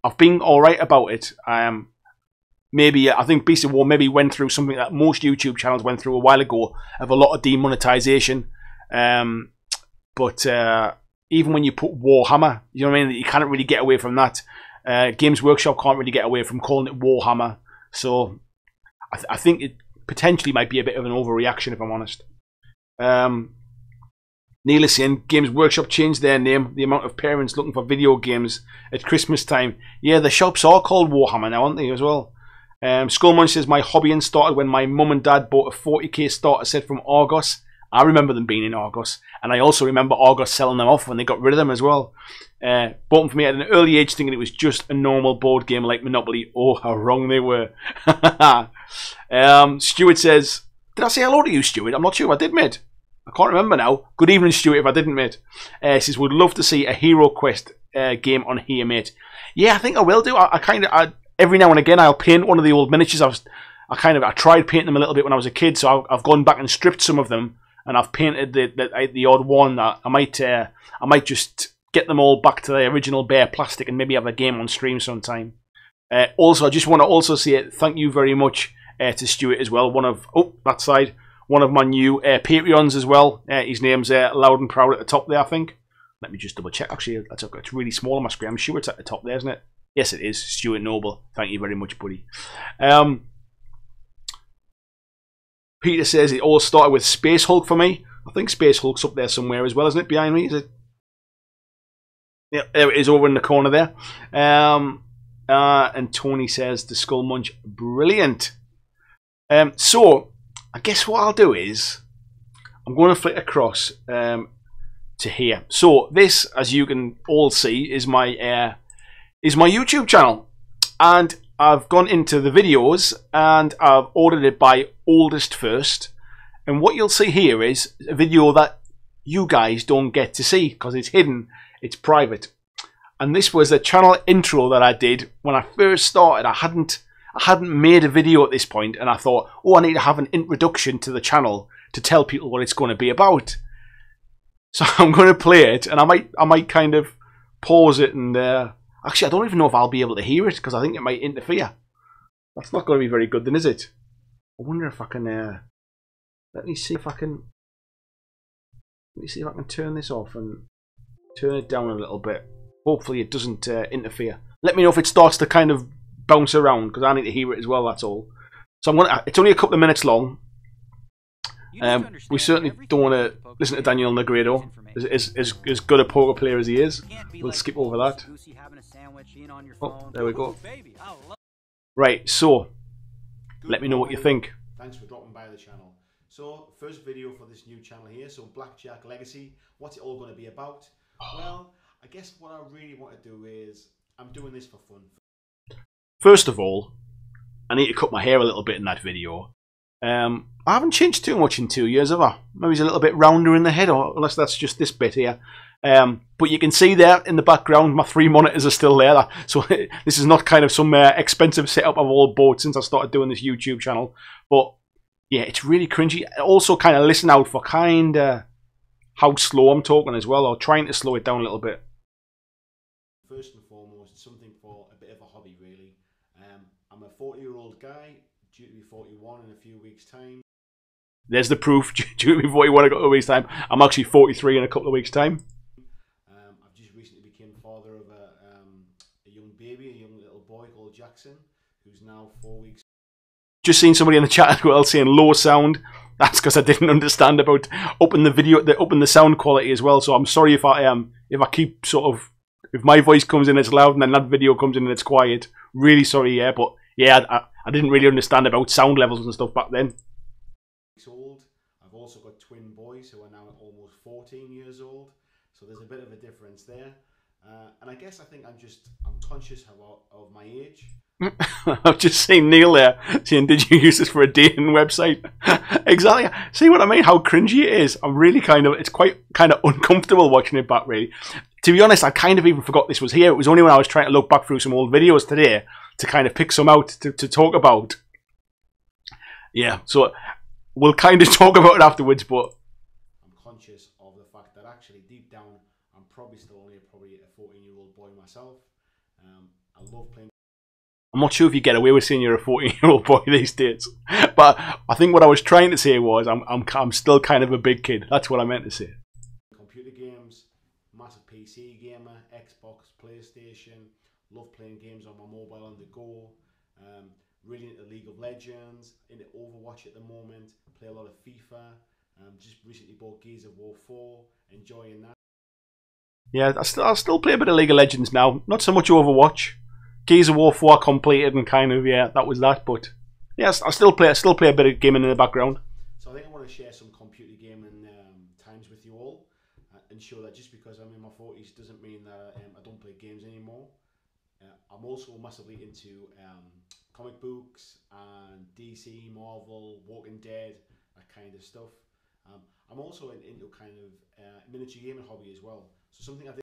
I've been alright about it. I think Beast of War maybe went through something that most YouTube channels went through a while ago, of a lot of demonetization. But even when you put Warhammer, you know what I mean, you can't really get away from that. Games Workshop can't really get away from calling it Warhammer. So I think potentially might be a bit of an overreaction, if I'm honest. Neil is saying, Games Workshop changed their name. The amount of parents looking for video games at Christmas time. Yeah, the shops are called Warhammer now, aren't they, as well? Skullmunch says, my hobbying started when my mum and dad bought a 40k starter set from Argos. I remember them being in Argos. And I also remember Argos selling them off when they got rid of them as well. Bought them for me at an early age thinking it was just a normal board game like Monopoly. Oh, how wrong they were. Stuart says, did I say hello to you, Stuart? I'm not sure if I did, mate. I can't remember now. Good evening, Stuart, if I didn't, mate. Says, would love to see a Hero Quest game on here, mate. Yeah, I think I will do. I every now and again, I'll paint one of the old miniatures. I tried painting them a little bit when I was a kid, so I've gone back and stripped some of them, and I've painted the odd one. That I might just get them all back to the original bare plastic and maybe have a game on stream sometime. Also, I just want to also say thank you very much to Stuart as well. One of my new Patreons as well. His name's loud and proud at the top there, I think. Let me just double check. Actually, it's really small on my screen. I'm sure it's at the top there, isn't it? Yes, it is. Stuart Noble. Thank you very much, buddy. Peter says it all started with Space Hulk for me. I think Space Hulk's up there somewhere as well, isn't it? Behind me, is it? Yeah, there it is over in the corner there. And Tony says the Skull Munch, brilliant. So I guess what I'll do is I'm going to flick across to here. So this, as you can all see, is my YouTube channel, and I've gone into the videos and I've ordered it by oldest first. And what you'll see here is a video that you guys don't get to see because it's hidden, it's private. And this was a channel intro that I did when I first started. I hadn't made a video at this point, and I thought, oh, I need to have an introduction to the channel to tell people what it's going to be about. So I'm going to play it, and I might kind of pause it, and actually I don't even know if I'll be able to hear it because I think it might interfere. That's not going to be very good then, is it? I wonder if I can let me see if I can turn this off and turn it down a little bit. Hopefully it doesn't interfere. Let me know if it starts to kind of bounce around because I need to hear it as well, that's all. So it's only a couple of minutes long. We certainly don't want to listen to Daniel Negredo, as good a poker player as he is. We'll skip over that. Oh, there we go. Right, so let me know what you think. Thanks for dropping by the channel. So, first video for this new channel here, so BlackJack Legacy. What's it all going to be about? Well, I guess what I really want to do is, I'm doing this for fun. First of all, I need to cut my hair a little bit in that video. I haven't changed too much in 2 years, have I? Maybe it's a little bit rounder in the head, or unless that's just this bit here. But you can see there in the background, my 3 monitors are still there. So this is not kind of some expensive setup I've all bought since I started doing this YouTube channel. But yeah, it's really cringy. Also kind of listen out for kind of how slow I'm talking as well, or trying to slow it down a little bit. First and foremost, it's something for a bit of a hobby, really. I'm a 40-year-old guy, due to be 41 in a few weeks' time. There's the proof. Due to be 41 in a couple of weeks' time. I'm actually 43 in a couple of weeks' time. I've just recently become father of a young baby, a young little boy called Jackson, who's now 4 weeks. Just seen somebody in the chat as well saying low sound. That's because I didn't understand about upping the sound quality as well. So I'm sorry if I keep sort of, if my voice comes in it's loud and then that video comes in and it's quiet. Really sorry, yeah, but yeah, I didn't really understand about sound levels and stuff back then. Old. I've also got twin boys who are now almost 14 years old, so there's a bit of a difference there. And I guess I'm conscious of my age. I've just seen Neil there saying, did you use this for a dating website? Exactly. See what I mean? How cringy it is. It's quite kind of uncomfortable watching it back, really. To be honest, I kind of even forgot this was here. It was only when I was trying to look back through some old videos today to kind of pick some out to talk about. Yeah, so we'll kind of talk about it afterwards, but I'm conscious of the fact that actually deep down, I'm probably still only a 14-year-old boy myself. I love playing. I'm not sure if you get away with saying you're a 14-year-old boy these days, but I think what I was trying to say was I'm still kind of a big kid. That's what I meant to say. Computer games, massive PC gamer, Xbox, PlayStation. Love playing games on my mobile on the go. really into League of Legends, into Overwatch at the moment, play a lot of FIFA. Just recently bought Gears of War 4, enjoying that. Yeah, I still play a bit of League of Legends now. Not so much Overwatch. Gears of War 4 completed and kind of, yeah, that was that. But yeah, I still play a bit of gaming in the background. So I think I want to share some computer gaming times with you all, and show that just because I'm in my 40s doesn't mean that I don't play games anymore. I'm also massively into comic books and DC, Marvel, Walking Dead, that kind of stuff. I'm also into kind of miniature gaming hobby as well. So something I did.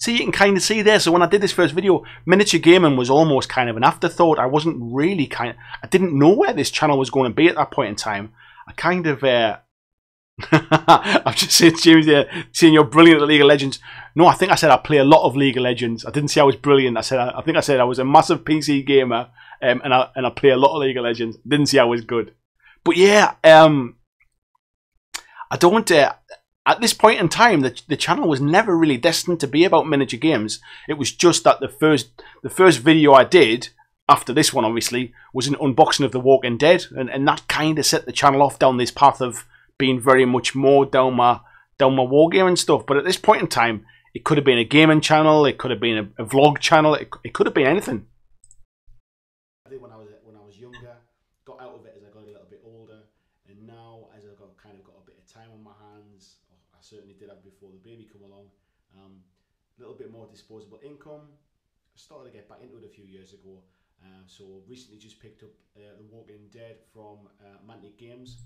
See, you can kind of see there. So when I did this first video, miniature gaming was almost kind of an afterthought. I wasn't really I didn't know where this channel was going to be at that point in time. I kind of, I've just seen James there saying you're brilliant at League of Legends. No, I think I said I play a lot of League of Legends. I didn't say I was brilliant. I think I said I was a massive PC gamer, and I play a lot of League of Legends. Didn't say I was good. But yeah, I don't. At this point in time, the channel was never really destined to be about miniature games. It was just that the first video I did after this one, obviously, was an unboxing of The Walking Dead, and that kind of set the channel off down this path of being very much more down my wargaming stuff. But at this point in time, it could have been a gaming channel, it could have been a vlog channel, it could have been anything. I did when I was younger, got out of it as I got a little bit older, and now as I've kind of got a bit of time on my hands, I certainly did have before the baby come along, a little bit more disposable income. I started to get back into it a few years ago, so recently just picked up The Walking Dead from Mantic Games.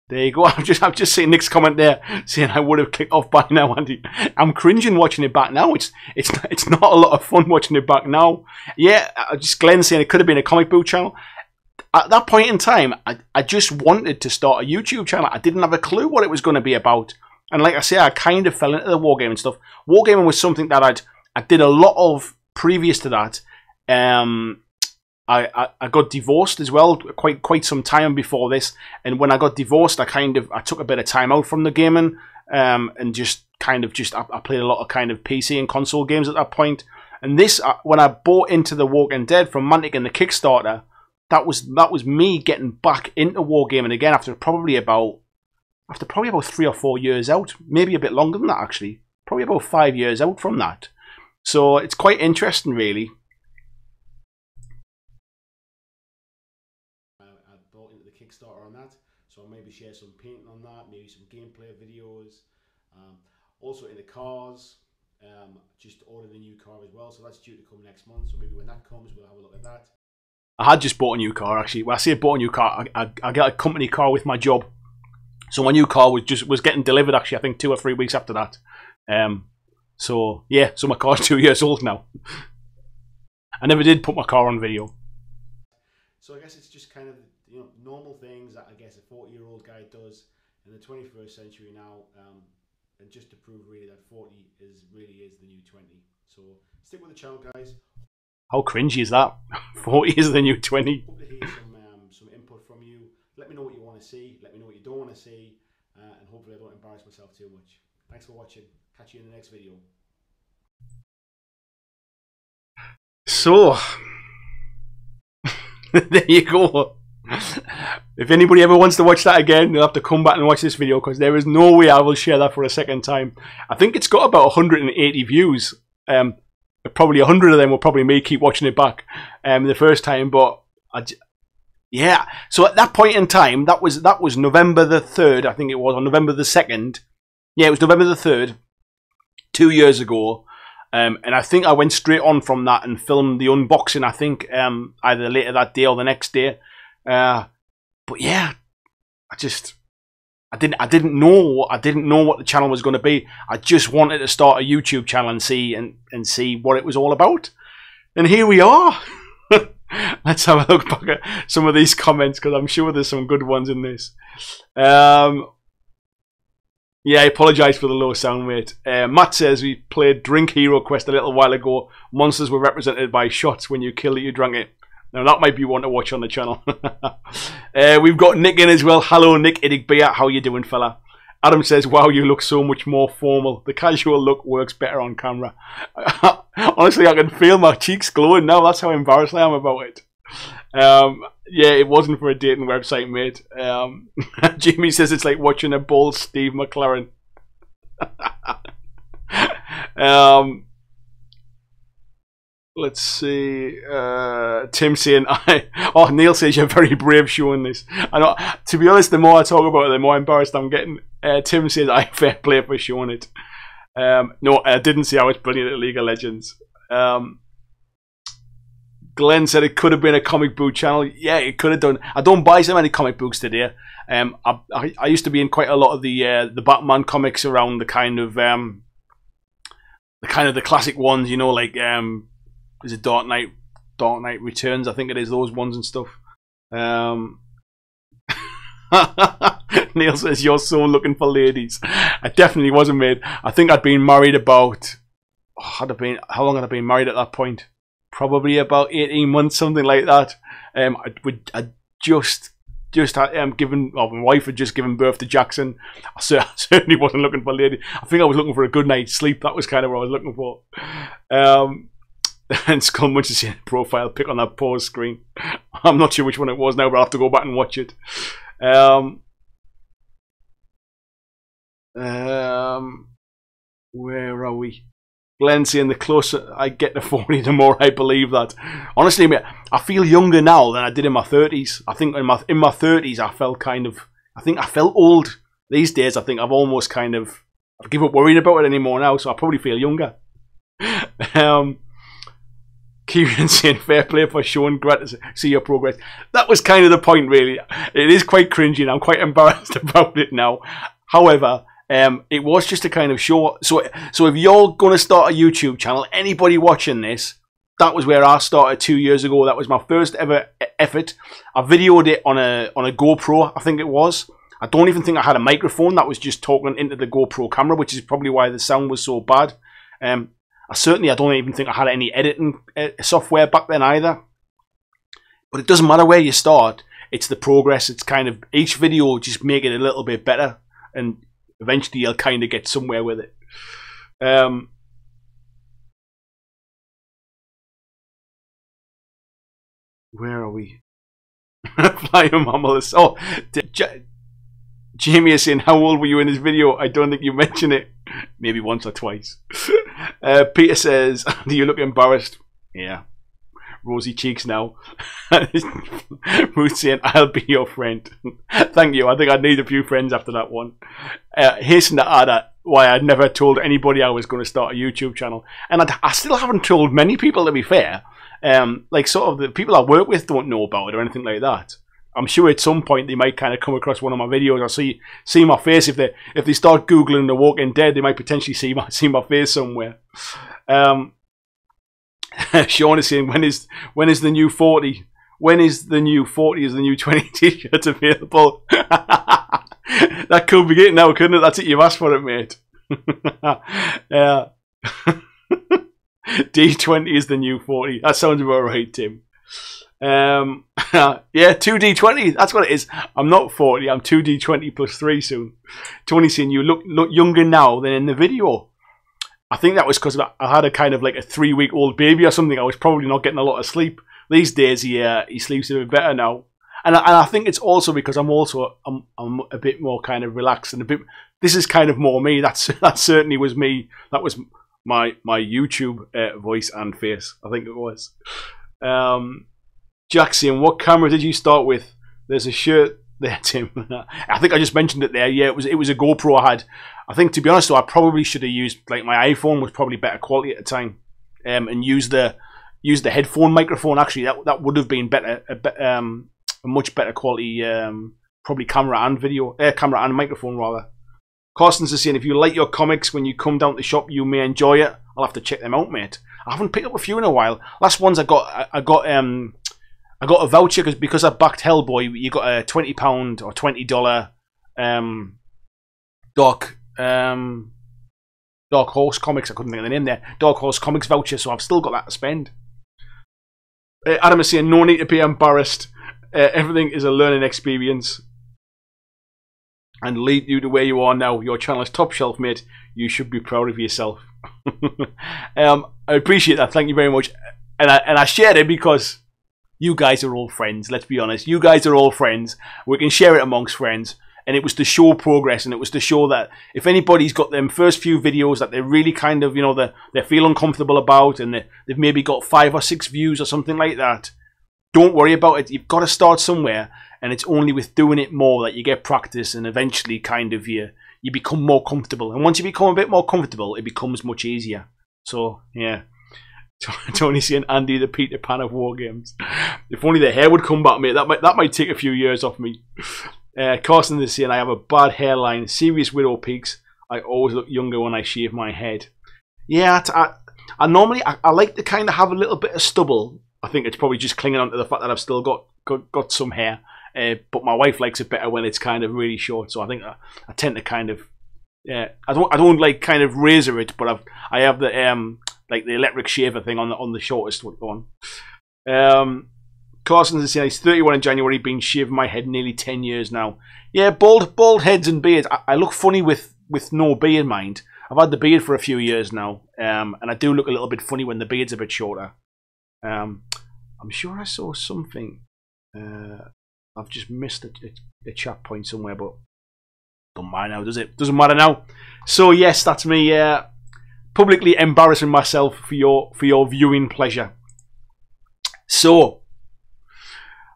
There you go. I've just seen Nick's comment there saying I would have clicked off by now, Andy. I'm cringing watching it back now. It's not a lot of fun watching it back now. Yeah, just Glenn saying it could have been a comic book channel. At that point in time, I just wanted to start a YouTube channel. I didn't have a clue what it was going to be about. And like I say, I kind of fell into the wargaming stuff. Wargaming was something that I did a lot of previous to that. I got divorced as well quite some time before this, and when I got divorced, I took a bit of time out from the gaming, and just I played a lot of kind of PC and console games at that point. And this, when I bought into The Walking Dead from Mantic and the Kickstarter, that was me getting back into wargaming again after probably about 3 or 4 years out, maybe a bit longer than that actually, probably about 5 years out from that. So it's quite interesting, really. Kickstarter on that, so I'll maybe share some painting on that, maybe some gameplay videos. Also in the cars, just ordered a new car as well, so that's due to come next month, so maybe when that comes we'll have a look at that. I had just bought a new car actually. When I say I bought a new car, I got a company car with my job, so my new car was getting delivered actually, I think 2 or 3 weeks after that. So yeah, so my car's 2 years old now. I never did put my car on video. So I guess it's just kind of, you know, normal things that I guess a 40-year-old guy does in the 21st century now, and just to prove really that 40 really is the new 20. So stick with the channel, guys. How cringy is that? 40 is the new 20. Hope to hear some input from you. Let me know what you want to see. Let me know what you don't want to see, and hopefully I don't embarrass myself too much. Thanks for watching. Catch you in the next video. So there you go. If anybody ever wants to watch that again, they'll have to come back and watch this video, because there is no way I will share that for a second time. I think it's got about 180 views. Probably 100 of them will probably me keep watching it back the first time. But yeah, so at that point in time, that was November the 3rd, I think it was, or November the 2nd. Yeah, it was November the 3rd, 2 years ago. And I think I went straight on from that and filmed the unboxing, I think, either later that day or the next day. But yeah, I didn't know what the channel was going to be. I just wanted to start a YouTube channel and see what it was all about. And here we are. Let's have a look back at some of these comments, because I'm sure there's some good ones in this. Yeah, I apologise for the low sound rate. Matt says we played Drink Hero Quest a little while ago. Monsters were represented by shots. When you killed it, you drank it. Now that might be one to watch on the channel. We've got Nick in as well. Hello, Nick Idigbeer. How you doing, fella? Adam says, wow, you look so much more formal. The casual look works better on camera. Honestly, I can feel my cheeks glowing now. That's how embarrassed I am about it. Yeah, it wasn't for a dating website, mate. Jamie says it's like watching a bald Steve McLaren. Let's see. Tim saying, "Oh, Neil says you're very brave showing this." I know. To be honest, the more I talk about it, the more embarrassed I'm getting. Tim says, "I fair play for showing it." No, I didn't say I was brilliant at League of Legends. Glenn said it could have been a comic book channel. Yeah, it could have done. I don't buy so many comic books today. I used to be in quite a lot of the Batman comics around the kind of the classic ones, you know, like is it Dark Knight Returns? I think it is, those ones and stuff. Neil says you're so looking for ladies. I definitely wasn't, mate. I think I'd been married about. How long had I been married at that point? Probably about 18 months, something like that. I just had given. Well, my wife had just given birth to Jackson. I certainly wasn't looking for a lady. I think I was looking for a good night's sleep. That was kind of what I was looking for. And Skull Munch is seeing a profile pic on that pause screen. I'm not sure which one it was now, but I'll have to go back and watch it. Where are we? Glenn saying the closer I get to 40, the more I believe that. Honestly, mate, I feel younger now than I did in my 30s. I think in my 30s, I felt I felt old. These days, I think I've almost kind of, I've given up worrying about it anymore now, so I probably feel younger. Kieran saying fair play for showing, glad to see your progress. That was kind of the point, really. It is quite cringy and I'm quite embarrassed about it now. However, it was just a kind of show. So if you're going to start a YouTube channel, anybody watching this, that was where I started 2 years ago. That was my first ever effort. I videoed it on a GoPro, I think it was. I don't even think I had a microphone. That was just talking into the GoPro camera, which is probably why the sound was so bad. I don't even think I had any editing software back then either. But it doesn't matter where you start. It's the progress. It's kind of each video just make it a little bit better, and eventually you'll kind of get somewhere with it. Where are we? Flying Marvelous. Oh, Jamie is saying, how old were you in this video? I don't think you mentioned it. Maybe once or twice. Peter says, do you look embarrassed? Yeah. Rosy cheeks now. Ruth saying, I'll be your friend. Thank you. I think I'd need a few friends after that one. Hasten to add why I'd never told anybody I was going to start a YouTube channel. And I still haven't told many people, to be fair. Like sort of the people I work with don't know about it or anything like that. I'm sure at some point they might kind of come across one of my videos or see my face. If they start Googling The Walking Dead, they might potentially see my face somewhere. Sean is saying, when is the new 40? When is the new 40? Is the new 20 t-shirts available? That could be it now, couldn't it? That's it. You've asked for it, mate. Yeah. D20 is the new 40. That sounds about right, Tim. Yeah, 2D20. That's what it is. I'm not 40. I'm 2D20 plus 3 soon. Tony saying, you look younger now than in the video. I think that was because I had a kind of like a 3-week-old baby or something. I was probably not getting a lot of sleep. These days, he sleeps a bit better now. And I think it's also because I'm a bit more kind of relaxed and a bit. This is kind of more me. That certainly was me. That was my YouTube voice and face. I think it was. Jack saying, what camera did you start with? There's a shirt there, Tim. I think I just mentioned it there. Yeah, it was a GoPro I had. I think, to be honest though, I probably should have used, like, my iPhone was probably better quality at the time, and use the headphone microphone. Actually, that would have been better, a much better quality, probably camera and microphone rather. Carsten's is saying, if you like your comics when you come down to the shop, you may enjoy it. I'll have to check them out, mate. I haven't picked up a few in a while. Last ones I got a voucher because I backed Hellboy. You got a £20 or $20 Dark Horse Comics. I couldn't think of the name there. Dark Horse Comics voucher, so I've still got that to spend. Adam is saying, no need to be embarrassed. Everything is a learning experience and lead you to where you are now. Your channel is top shelf, mate. You should be proud of yourself. I appreciate that. Thank you very much. And I shared it because you guys are all friends. Let's be honest. You guys are all friends. We can share it amongst friends. And it was to show progress, and it was to show that if anybody's got them first few videos that they're really kind of, you know, they feel uncomfortable about, and they've maybe got 5 or 6 views or something like that, don't worry about it. You've got to start somewhere, and it's only with doing it more that you get practice, and eventually kind of you become more comfortable. And once you become a bit more comfortable, it becomes much easier. So, yeah. Tony saying Andy the Peter Pan of war games. If only the hair would come back, mate. That might take a few years off me. Carson is saying I have a bad hairline, serious widow peaks. I always look younger when I shave my head. Yeah, I normally I like to kind of have a little bit of stubble. I think it's probably just clinging on to the fact that I've still got some hair. But my wife likes it better when it's kind of really short. So I think I tend to kind of I don't like kind of razor it, but I have the like the electric shaver thing on the shortest one. Carson is saying he's 31 in January, been shaving my head nearly 10 years now. Yeah, bald heads and beards. I look funny with no beard, mind. I've had the beard for a few years now, and I do look a little bit funny when the beard's a bit shorter. I'm sure I saw something. I've just missed a chat point somewhere, but don't mind now, does it? Doesn't matter now. So yes, that's me publicly embarrassing myself for your viewing pleasure. So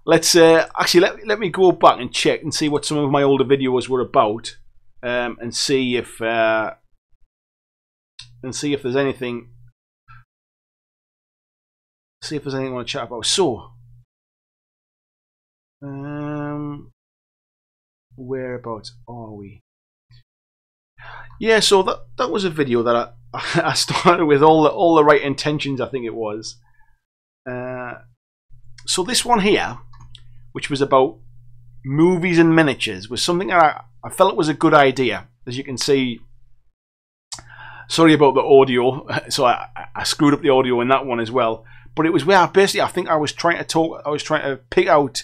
let's actually let me go back and check and see what some of my older videos were about, and see if there's anything. See if there's anything I want to chat about. So, whereabouts are we? Yeah, so that was a video that I started with all the right intentions. I think it was. So this one here, which was about movies and miniatures, was something I felt it was a good idea. As you can see, sorry about the audio, so I screwed up the audio in that one as well. But it was where I think I was trying to pick out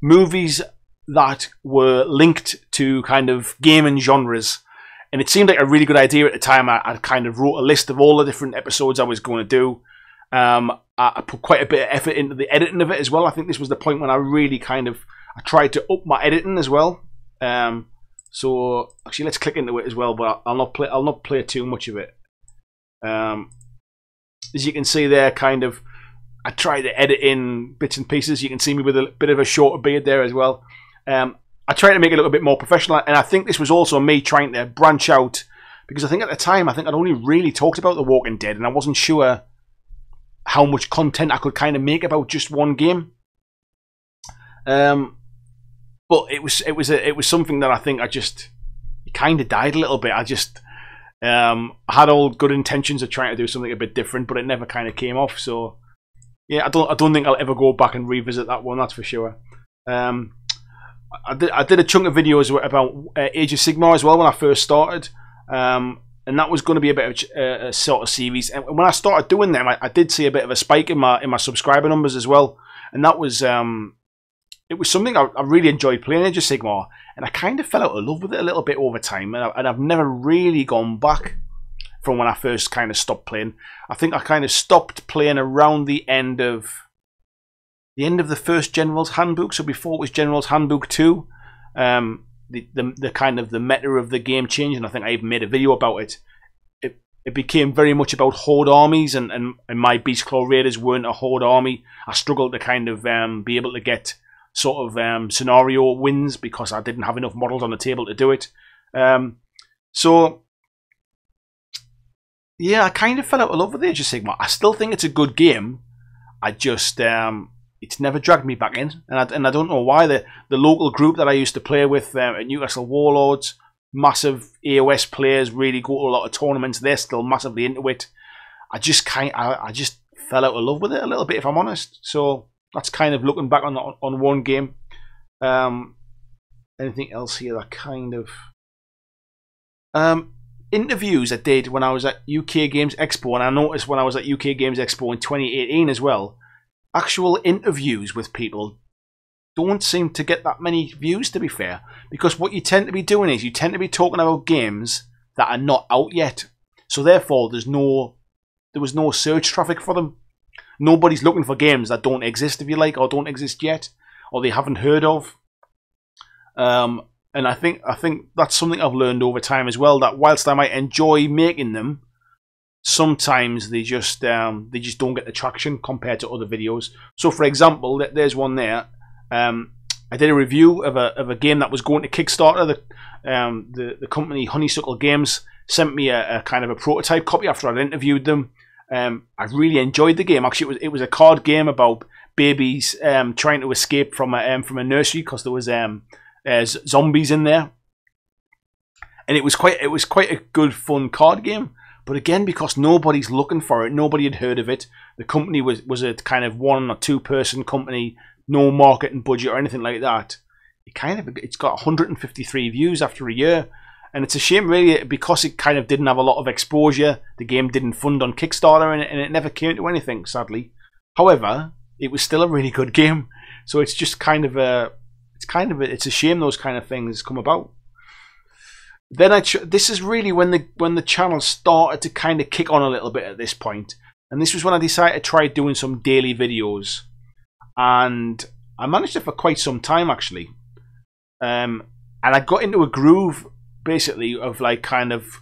movies that were linked to kind of gaming genres. And it seemed like a really good idea at the time. I kind of wrote a list of all the different episodes I was going to do. I put quite a bit of effort into the editing of it as well. I think this was the point when I really I tried to up my editing as well. So actually, let's click into it as well. But I'll not play too much of it. As you can see there, I tried to edit in bits and pieces. You can see me with a bit of a shorter beard there as well. I tried to make it a little bit more professional, and I think this was also me trying to branch out, because I think at the time I'd only really talked about The Walking Dead, and I wasn't sure how much content I could kind of make about just one game. But it was something that I think it kind of died a little bit. I had all good intentions of trying to do something a bit different, but it never kind of came off. So yeah, I don't think I'll ever go back and revisit that one. That's for sure. I did a chunk of videos about Age of Sigmar as well when I first started, and that was going to be a bit of a sort of series. And when I started doing them, I did see a bit of a spike in my subscriber numbers as well, and that was it was something I really enjoyed playing, Age of Sigmar, and I kind of fell out of love with it a little bit over time, and I've never really gone back from when I first kind of stopped playing. I think I kind of stopped playing around the end of the first General's Handbook, so before it was General's Handbook 2. The kind of the meta of the game changed, and I think I even made a video about it. It became very much about horde armies, and my Beastclaw Raiders weren't a horde army. I struggled to kind of be able to get sort of scenario wins because I didn't have enough models on the table to do it. So yeah, I kind of fell out of love with Age of Sigmar. I still think it's a good game. I just it's never dragged me back in, and I don't know why. The local group that I used to play with at Newcastle Warlords, massive AOS players, really go to a lot of tournaments. They're still massively into it. I just fell out of love with it a little bit, if I'm honest. So that's kind of looking back on one game. Anything else here that kind of interviews I did when I was at UK Games Expo, and I noticed when I was at UK Games Expo in 2018 as well. Actual interviews with people don't seem to get that many views, to be fair, because what you tend to be doing is you tend to be talking about games that are not out yet, so therefore there was no search traffic for them. Nobody's looking for games that don't exist, if you like, or don't exist yet, or they haven't heard of. And I think that's something I've learned over time as well, that whilst I might enjoy making them, sometimes they just don't get the traction compared to other videos. So for example, there's one there. I did a review of a game that was going to Kickstarter. The company Honeysuckle Games sent me a kind of a prototype copy after I'd interviewed them. I really enjoyed the game. Actually, it was a card game about babies trying to escape from a nursery because there was zombies in there, and it was quite a good fun card game. But again, because nobody's looking for it, nobody had heard of it. The company was a kind of 1 or 2 person company, no marketing budget or anything like that. It's got 153 views after a year, and it's a shame really because it kind of didn't have a lot of exposure. The game didn't fund on Kickstarter, and it never came to anything, sadly. However, it was still a really good game. So it's just it's a shame those kind of things come about. Then this is really when the channel started to kind of kick on a little bit at this point, and this was when I decided to try doing some daily videos, and I managed it for quite some time actually. And I got into a groove basically of like kind of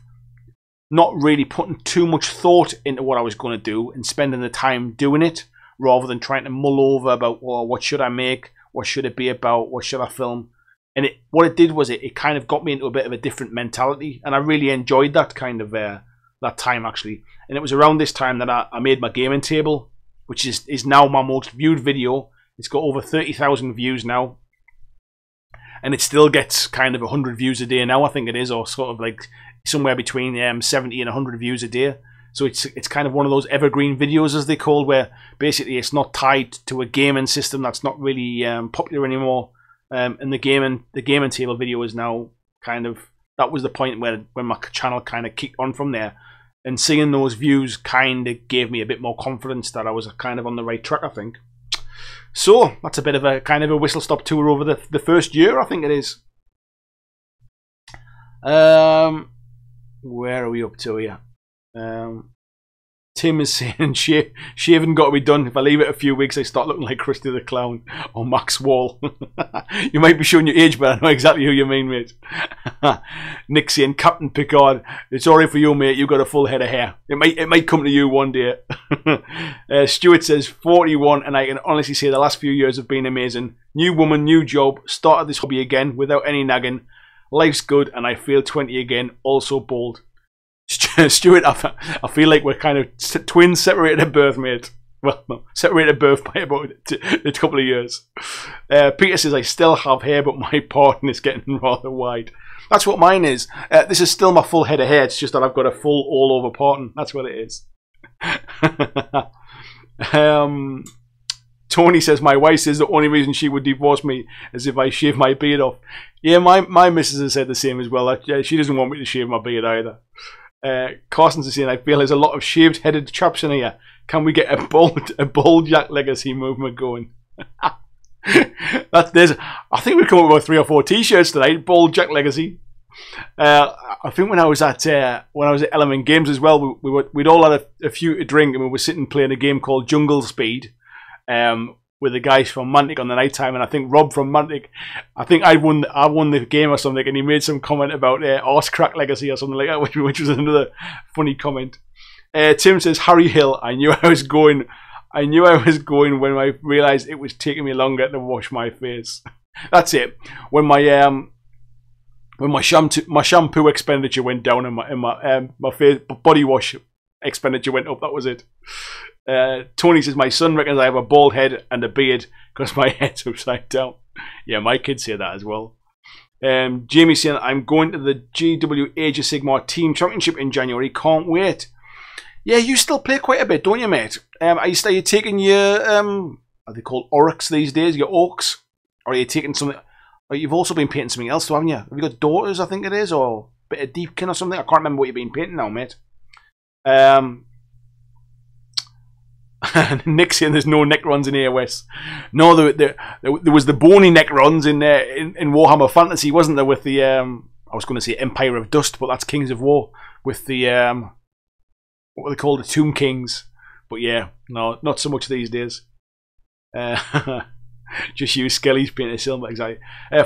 not really putting too much thought into what I was going to do and spending the time doing it rather than trying to mull over about, well, what should I make, what should it be about, what should I film. And what it did was it kind of got me into a bit of a different mentality, and I really enjoyed that kind of that time actually. And it was around this time that I made my gaming table, which is now my most viewed video. It's got over 30,000 views now, and it still gets kind of 100 views a day now, I think it is, or sort of like somewhere between 70 and 100 views a day. So it's kind of one of those evergreen videos, as they call, where basically it's not tied to a gaming system that's not really popular anymore. And the gaming table video is now kind of, that was the point when my channel kind of kicked on from there, and seeing those views kind of gave me a bit more confidence that I was kind of on the right track, I think. So that's a bit of a kind of a whistle stop tour over the first year, I think it is. Where are we up to here? Tim is saying shaving got to be done. If I leave it a few weeks, I start looking like Krusty the Clown or Max Wall. You might be showing your age, but I know exactly who you mean, mate. Nick saying, Captain Picard, it's alright for you, mate. You got a full head of hair. It might come to you one day. Stuart says 41, and I can honestly say the last few years have been amazing. New woman, new job. Started this hobby again without any nagging. Life's good, and I feel 20 again. Also bold. Stuart, I feel like we're kind of twins separated at birth, mate. Well, no, separated at birth by about a couple of years. Peter says, I still have hair, but my parting is getting rather wide. That's what mine is. This is still my full head of hair. It's just that I've got a full all-over parting. That's what it is. Tony says, my wife says the only reason she would divorce me is if I shave my beard off. Yeah, my missus has said the same as well. She doesn't want me to shave my beard either. Carson's saying, I feel there's a lot of shaved-headed chaps in here. Can we get a BlackJack Legacy movement going? I think we've come up with 3 or 4 T-shirts tonight. BlackJack Legacy. I think when I was at Element Games as well, we'd all had a few to drink, and we were sitting playing a game called Jungle Speed. With the guys from Mantic on the night time, and I think Rob from Mantic, I think I won the game or something, and he made some comment about Arse Crack Legacy or something like that, which was another funny comment. Tim says, Harry Hill, I knew I was going when I realised it was taking me longer to wash my face. That's it. When my shampoo expenditure went down and my face body wash expenditure went up, that was it. Tony says, my son reckons I have a bald head and a beard because my head's upside down. Yeah, my kids say that as well. Jamie saying, I'm going to the GW Age of Sigmar Team Championship in January. Can't wait. Yeah, you still play quite a bit, don't you, mate? Are you taking your, are they called orcs these days? Your orcs? Or are you taking something? Or you've also been painting something else, haven't you? Have you got daughters, I think it is? Or a bit of Deepkin or something? I can't remember what you've been painting now, mate. Nick saying there's no Necrons in AOS. No, there was the bony Necrons in Warhammer Fantasy, wasn't there? With the I was going to say Empire of Dust, but that's Kings of War with the what were they called, the Tomb Kings. But yeah, no, not so much these days. Just use Skelly's paint a silver, exactly.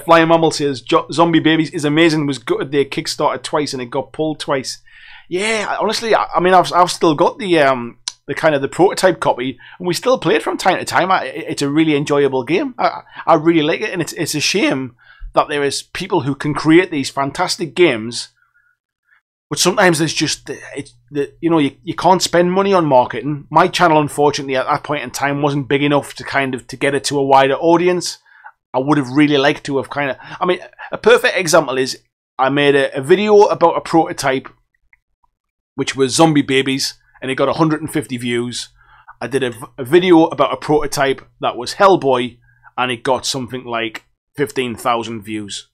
Flying Mammal says Zombie Babies is amazing. Was gutted they kickstarted twice and it got pulled twice. Yeah, honestly, I mean, I've still got the kind of the prototype copy, and we still play it from time to time. It's a really enjoyable game. I really like it, and it's a shame that there is people who can create these fantastic games, but sometimes there's just you can't spend money on marketing. My channel, unfortunately, at that point in time, wasn't big enough to to get it to a wider audience. I would have really liked to have I mean, a perfect example is I made a video about a prototype, which was Zombie Babies, and it got 150 views. I did a video about a prototype that was Hellboy, and it got something like 15,000 views.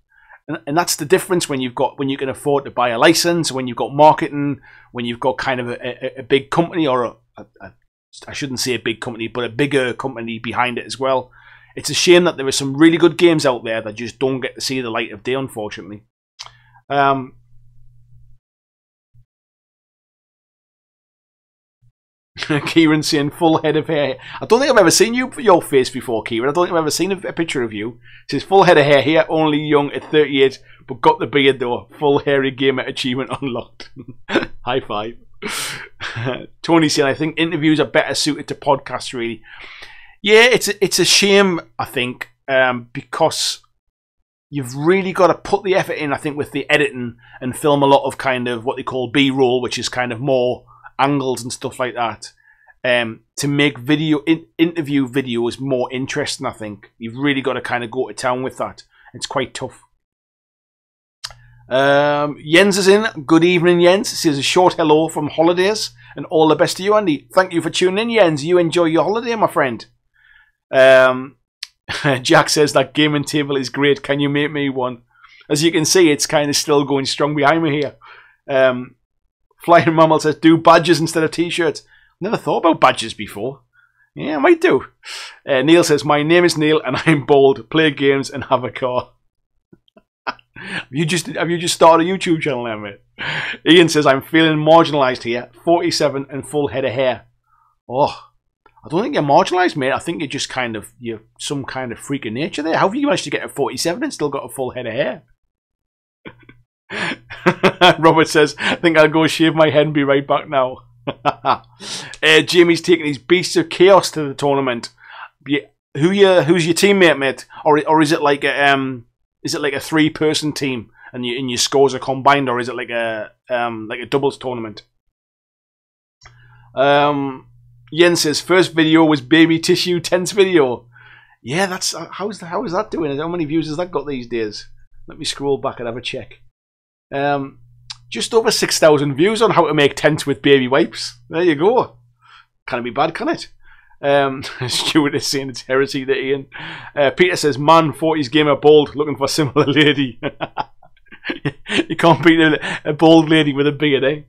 And that's the difference when you can afford to buy a license, when you've got marketing, when you've got kind of a big company, or I shouldn't say a big company, but a bigger company behind it as well. It's a shame that there are some really good games out there that just don't get to see the light of day, unfortunately. Kieran saying full head of hair. I don't think I've ever seen your face before, Kieran. I don't think I've ever seen a picture of you. It says full head of hair here, only young at 38, but got the beard though. Full hairy gamer achievement unlocked. High five. Tony saying, I think interviews are better suited to podcasts, really. Yeah, it's a shame, I think, because you've really got to put the effort in, I think, with the editing and film a lot of kind of what they call B-roll, which is kind of more angles and stuff like that, to make interview videos more interesting. I think you've really got to kind of go to town with that. It's quite tough. Jens is in. Good evening, Jens. Says a short hello from holidays and all the best to you, Andy. Thank you for tuning in, Jens. You enjoy your holiday, my friend. Jack says that gaming table is great. Can you make me one? As you can see, it's kind of still going strong behind me here. Flying Mammal says, do badges instead of t-shirts. Never thought about badges before. Yeah, I might do. Neil says, my name is Neil and I'm bold. Play games and have a car. Have you just started a YouTube channel now, mate? Ian says, I'm feeling marginalised here. 47 and full head of hair. Oh, I don't think you're marginalised, mate. I think you're some kind of freak of nature there. How have you managed to get a 47 and still got a full head of hair? Robert says, I think I'll go shave my head and be right back now. Jamie's taking his Beasts of Chaos to the tournament. Who's your teammate, mate? Or is it like a 3-person team and your scores are combined, or is it like a doubles tournament? Yen says first video was baby tissue tense video. Yeah, that's how is that doing? How many views has that got these days? Let me scroll back and have a check. Just over 6,000 views on how to make tents with baby wipes. There you go. Can't be bad, can it? Stuart is saying it's heresy to Ian. Peter says, man, 40s gamer bold, looking for similar lady. You can't beat a bold lady with a beard, eh?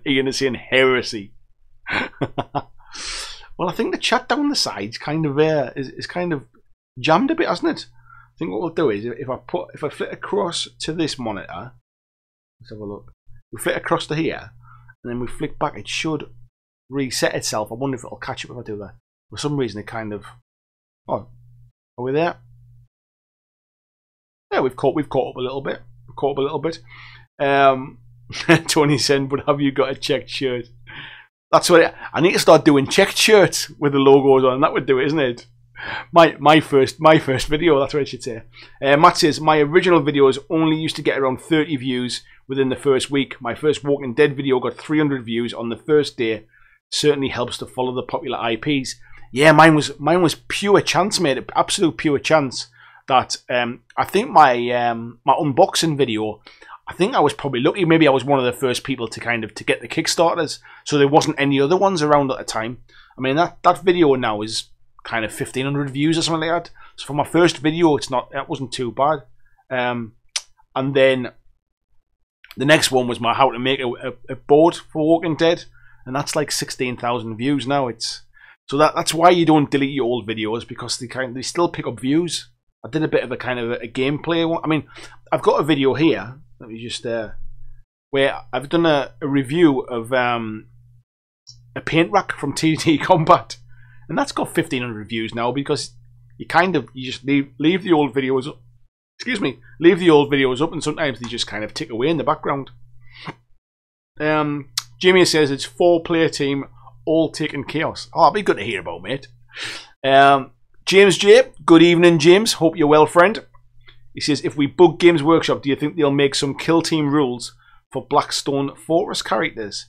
Ian is saying heresy. Well, I think the chat down the sides kind of is kind of jammed a bit, hasn't it? I think what we'll do is if I flick across to this monitor, let's have a look. We flick across to here, and then we flick back. It should reset itself. I wonder if it'll catch up if I do that. For some reason, it kind of. Oh, are we there? Yeah, we've caught up a little bit. Tony said, "But have you got a checked shirt?" That's what I need to start doing. Checked shirts with the logos on. That would do it, isn't it? My first video, that's what I should say. Matt says, my original videos only used to get around 30 views within the first week. My first Walking Dead video got 300 views on the first day. Certainly helps to follow the popular IPs. Yeah, mine was pure chance, mate. Absolute pure chance. That I think my unboxing video, I think I was probably lucky. Maybe I was one of the first people to get the Kickstarters, so there wasn't any other ones around at the time. I mean, that video now is kind of 1,500 views or something like that. So for my first video, that wasn't too bad. And then the next one was my how to make a board for Walking Dead, and that's like 16,000 views now. That's why you don't delete your old videos, because they still pick up views. I did a bit of a kind of a gameplay one. I mean, I've got a video here. Let me just where I've done a review of a paint rack from TNT Combat, and that's got 1,500 reviews now because you just leave the old videos up. Excuse me, leave the old videos up, and sometimes they just kind of tick away in the background. Jimmy says it's 4-player team, all taking chaos. Oh, that'd be good to hear about, mate. James J, good evening, James. Hope you're well, friend. He says, if we bug Games Workshop, do you think they'll make some kill team rules for Blackstone Fortress characters?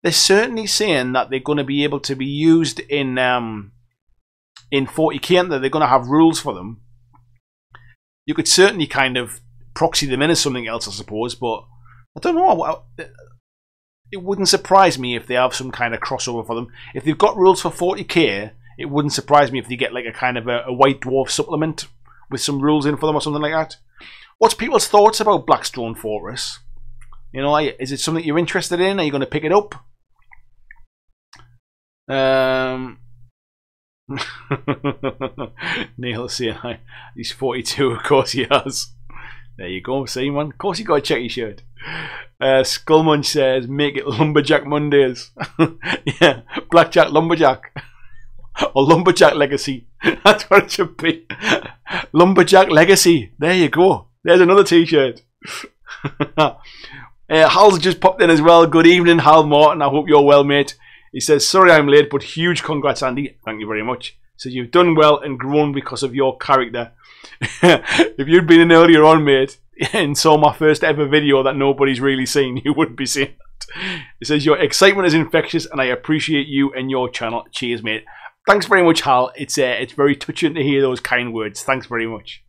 They're certainly saying that they're going to be able to be used in 40k, and that they're going to have rules for them. You could certainly kind of proxy them in as something else, I suppose, but I don't know. It wouldn't surprise me if they have some kind of crossover for them. If they've got rules for 40k, it wouldn't surprise me if they get like a kind of a White Dwarf supplement with some rules in for them or something like that. What's people's thoughts about Blackstone Fortress? You know, is it something you're interested in? Are you going to pick it up? Neil saying he's 42, of course he has. There you go, see, man. Of course you got to check your shirt. Skullmunch says, make it Lumberjack Mondays. Yeah, Blackjack Lumberjack. Or Lumberjack Legacy. That's what it should be. Lumberjack Legacy. There you go. There's another t-shirt. Hal's just popped in as well. Good evening, Hal Martin. I hope you're well, mate. He says, sorry I'm late, but huge congrats, Andy. Thank you very much. He says, you've done well and grown because of your character. If you'd been in earlier on, mate, and saw my first ever video that nobody's really seen, you wouldn't be seeing it. He says, your excitement is infectious and I appreciate you and your channel. Cheers, mate. Thanks very much, Hal. It's very touching to hear those kind words. Thanks very much.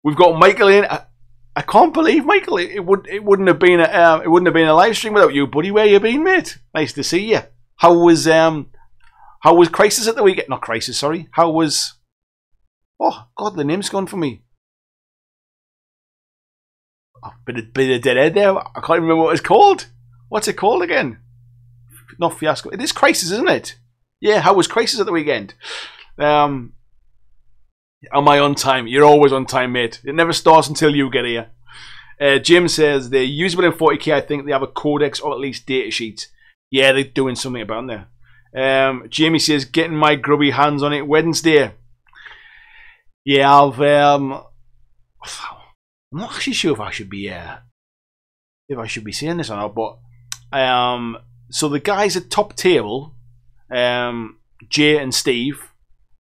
We've got Michael in. I can't believe, Michael, it wouldn't have been a live stream without you, buddy. Where you been, mate? Nice to see you. How was Crisis at the weekend? Not Crisis, sorry. How was? Oh God, the name's gone for me. Oh, bit of dead air there. I can't remember what it's called. What's it called again? Not Fiasco. It is Crisis, isn't it? Yeah. How was Crisis at the weekend? Am I on time? You're always on time, mate. It never starts until you get here. Jim says they're usable in 40k. I think they have a codex or at least data sheets. Yeah, they're doing something about there. Jamie says getting my grubby hands on it Wednesday. Yeah, I'm not actually sure if I should be saying this or not, but so the guys at Top Table, Jay and Steve,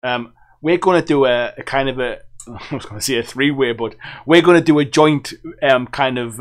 we're going to do a kind of a, I was going to say a 3-way, but we're going to do a joint kind of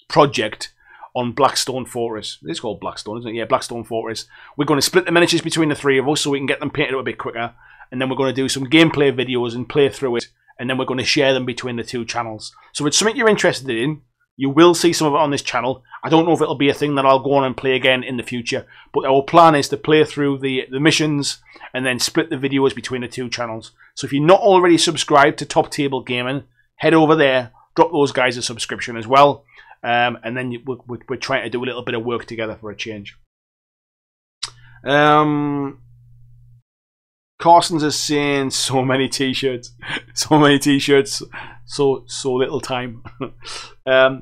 project on Blackstone Fortress. It's called Blackstone, isn't it? Yeah, Blackstone Fortress. We're going to split the miniatures between the 3 of us so we can get them painted up a bit quicker. And then we're going to do some gameplay videos and play through it. And then we're going to share them between the 2 channels. So if it's something you're interested in, you will see some of it on this channel. I don't know if it'll be a thing that I'll go on and play again in the future. But our plan is to play through the missions and then split the videos between the 2 channels. So if you're not already subscribed to Top Table Gaming, head over there, drop those guys a subscription as well. And then we're trying to do a little bit of work together for a change. Carson's is saying so many t-shirts, so little time.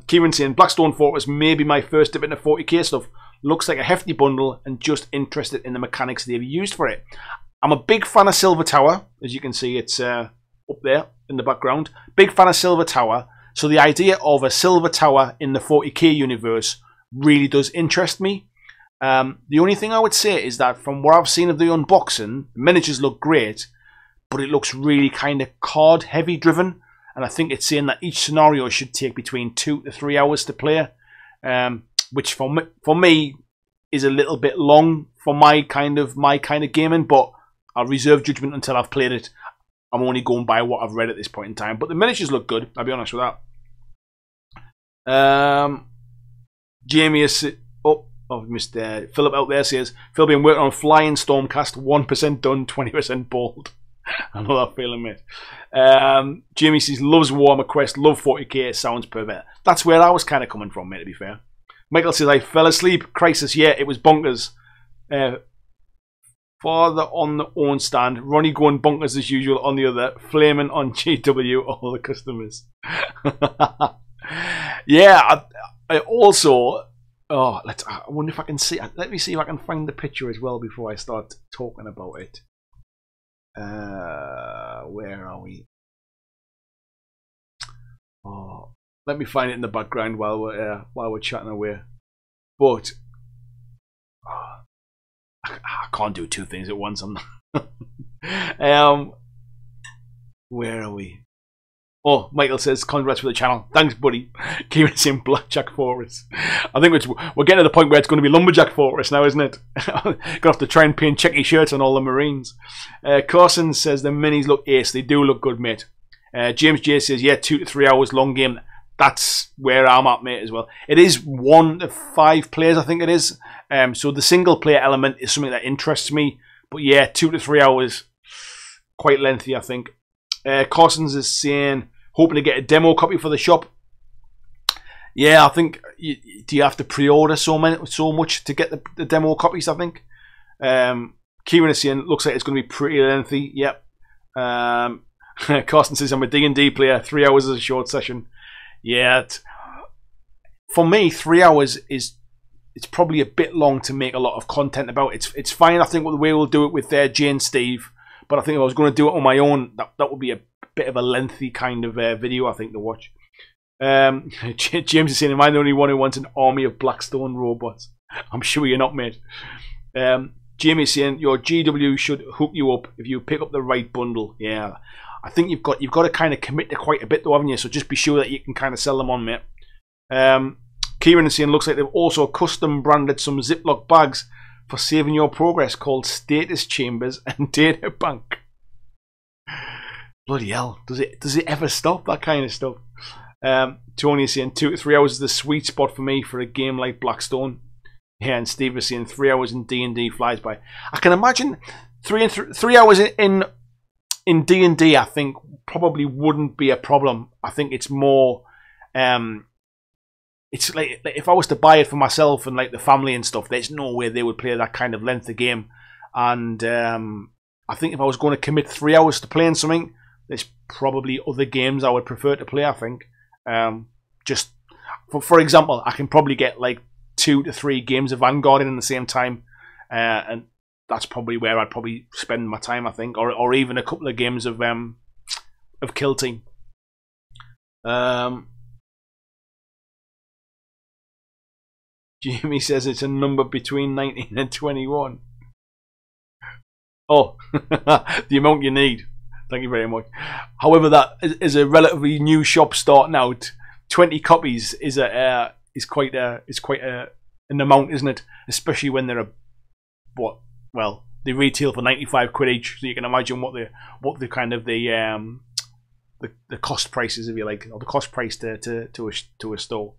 Kieran saying Blackstone Fortress may be my first dip into 40k stuff. Looks like a hefty bundle and just interested in the mechanics they've used for it. I'm a big fan of Silver Tower, as you can see. It's up there in the background. Big fan of Silver Tower. So the idea of a Silver Tower in the 40k universe really does interest me. The only thing I would say is that from what I've seen of the unboxing, the miniatures look great, but it looks really kind of card heavy driven. And I think it's saying that each scenario should take between 2 to 3 hours to play, which for me is a little bit long for my kind of gaming. But I'll reserve judgment until I've played it. I'm only going by what I've read at this point in time. But the miniatures look good, I'll be honest with that. Jamie is... I've missed Philip out there says, Phil been working on Flying Stormcast, 1% done, 20% bald. I know that feeling, mate. Jamie says, loves Warhammer Quest, love 40k, sounds perfect. That's where I was kind of coming from, mate, to be fair. Michael says, I fell asleep. Crisis, yeah, it was bonkers. Father on the own stand, Ronnie going bonkers as usual on the other, flaming on GW, all the customers. Yeah, I also... Oh, I wonder if I can see. Let me see if I can find the picture as well before I start talking about it. Where are we? Oh, let me find it in the background while we're chatting away. But I can't do two things at once. I'm not. Where are we? Oh, Michael says, congrats for the channel. Thanks, buddy. Kieran saying Blackjack Forest. I think we're getting to the point where it's going to be Lumberjack Forest now, isn't it? Going to have to try and paint checky shirts on all the Marines. Carson says the minis look ace. They do look good, mate. James J says, yeah, 2 to 3 hours long game. That's where I'm at, mate, as well. It is 1 to 5 players, I think it is. So the single player element is something that interests me. But yeah, 2 to 3 hours. Quite lengthy, I think. Corsons is saying, hoping to get a demo copy for the shop. Yeah, I think, do you have to pre-order so much to get the demo copies, I think? Kieran is saying, looks like it's going to be pretty lengthy. Yep. Carson says, I'm a D&D player. 3 hours is a short session. Yeah. For me, 3 hours is... It's probably a bit long to make a lot of content about. It's fine, I think, the way we'll do it with Jay and Steve. But I think if I was going to do it on my own, that would be a bit of a lengthy kind of video, I think, to watch. James is saying, am I the only one who wants an army of Blackstone robots? I'm sure you're not, mate. Jamie is saying, your GW should hook you up if you pick up the right bundle. Yeah, I think you've got to kind of commit to quite a bit, though, haven't you? So just be sure that you can kind of sell them on, mate. Kieran is saying, looks like they've also custom branded some Ziploc bags for saving your progress called status chambers and data bank. Bloody hell, does it ever stop, that kind of stuff? Tony is saying 2 to 3 hours is the sweet spot for me for a game like Blackstone. Yeah, and Steve is saying 3 hours in D&D flies by. I can imagine 3 hours in D&D, I think, probably wouldn't be a problem. I think it's more it's like if I was to buy it for myself and like the family and stuff, there's no way they would play that kind of length of game. And I think if I was going to commit 3 hours to playing something, there's probably other games I would prefer to play, I think. Just for example, I can probably get like 2 to 3 games of Vanguard in the same time, and that's probably where I'd probably spend my time, I think, or even a couple of games of Kill Team. Jamie says it's a number between 19 and 21. Oh, the amount you need. Thank you very much. However, that is a relatively new shop starting out. 20 copies is quite an amount, isn't it? Especially when they're they retail for 95 quid each. So you can imagine what the kind of the cost price is, if you like, or the cost price to a store.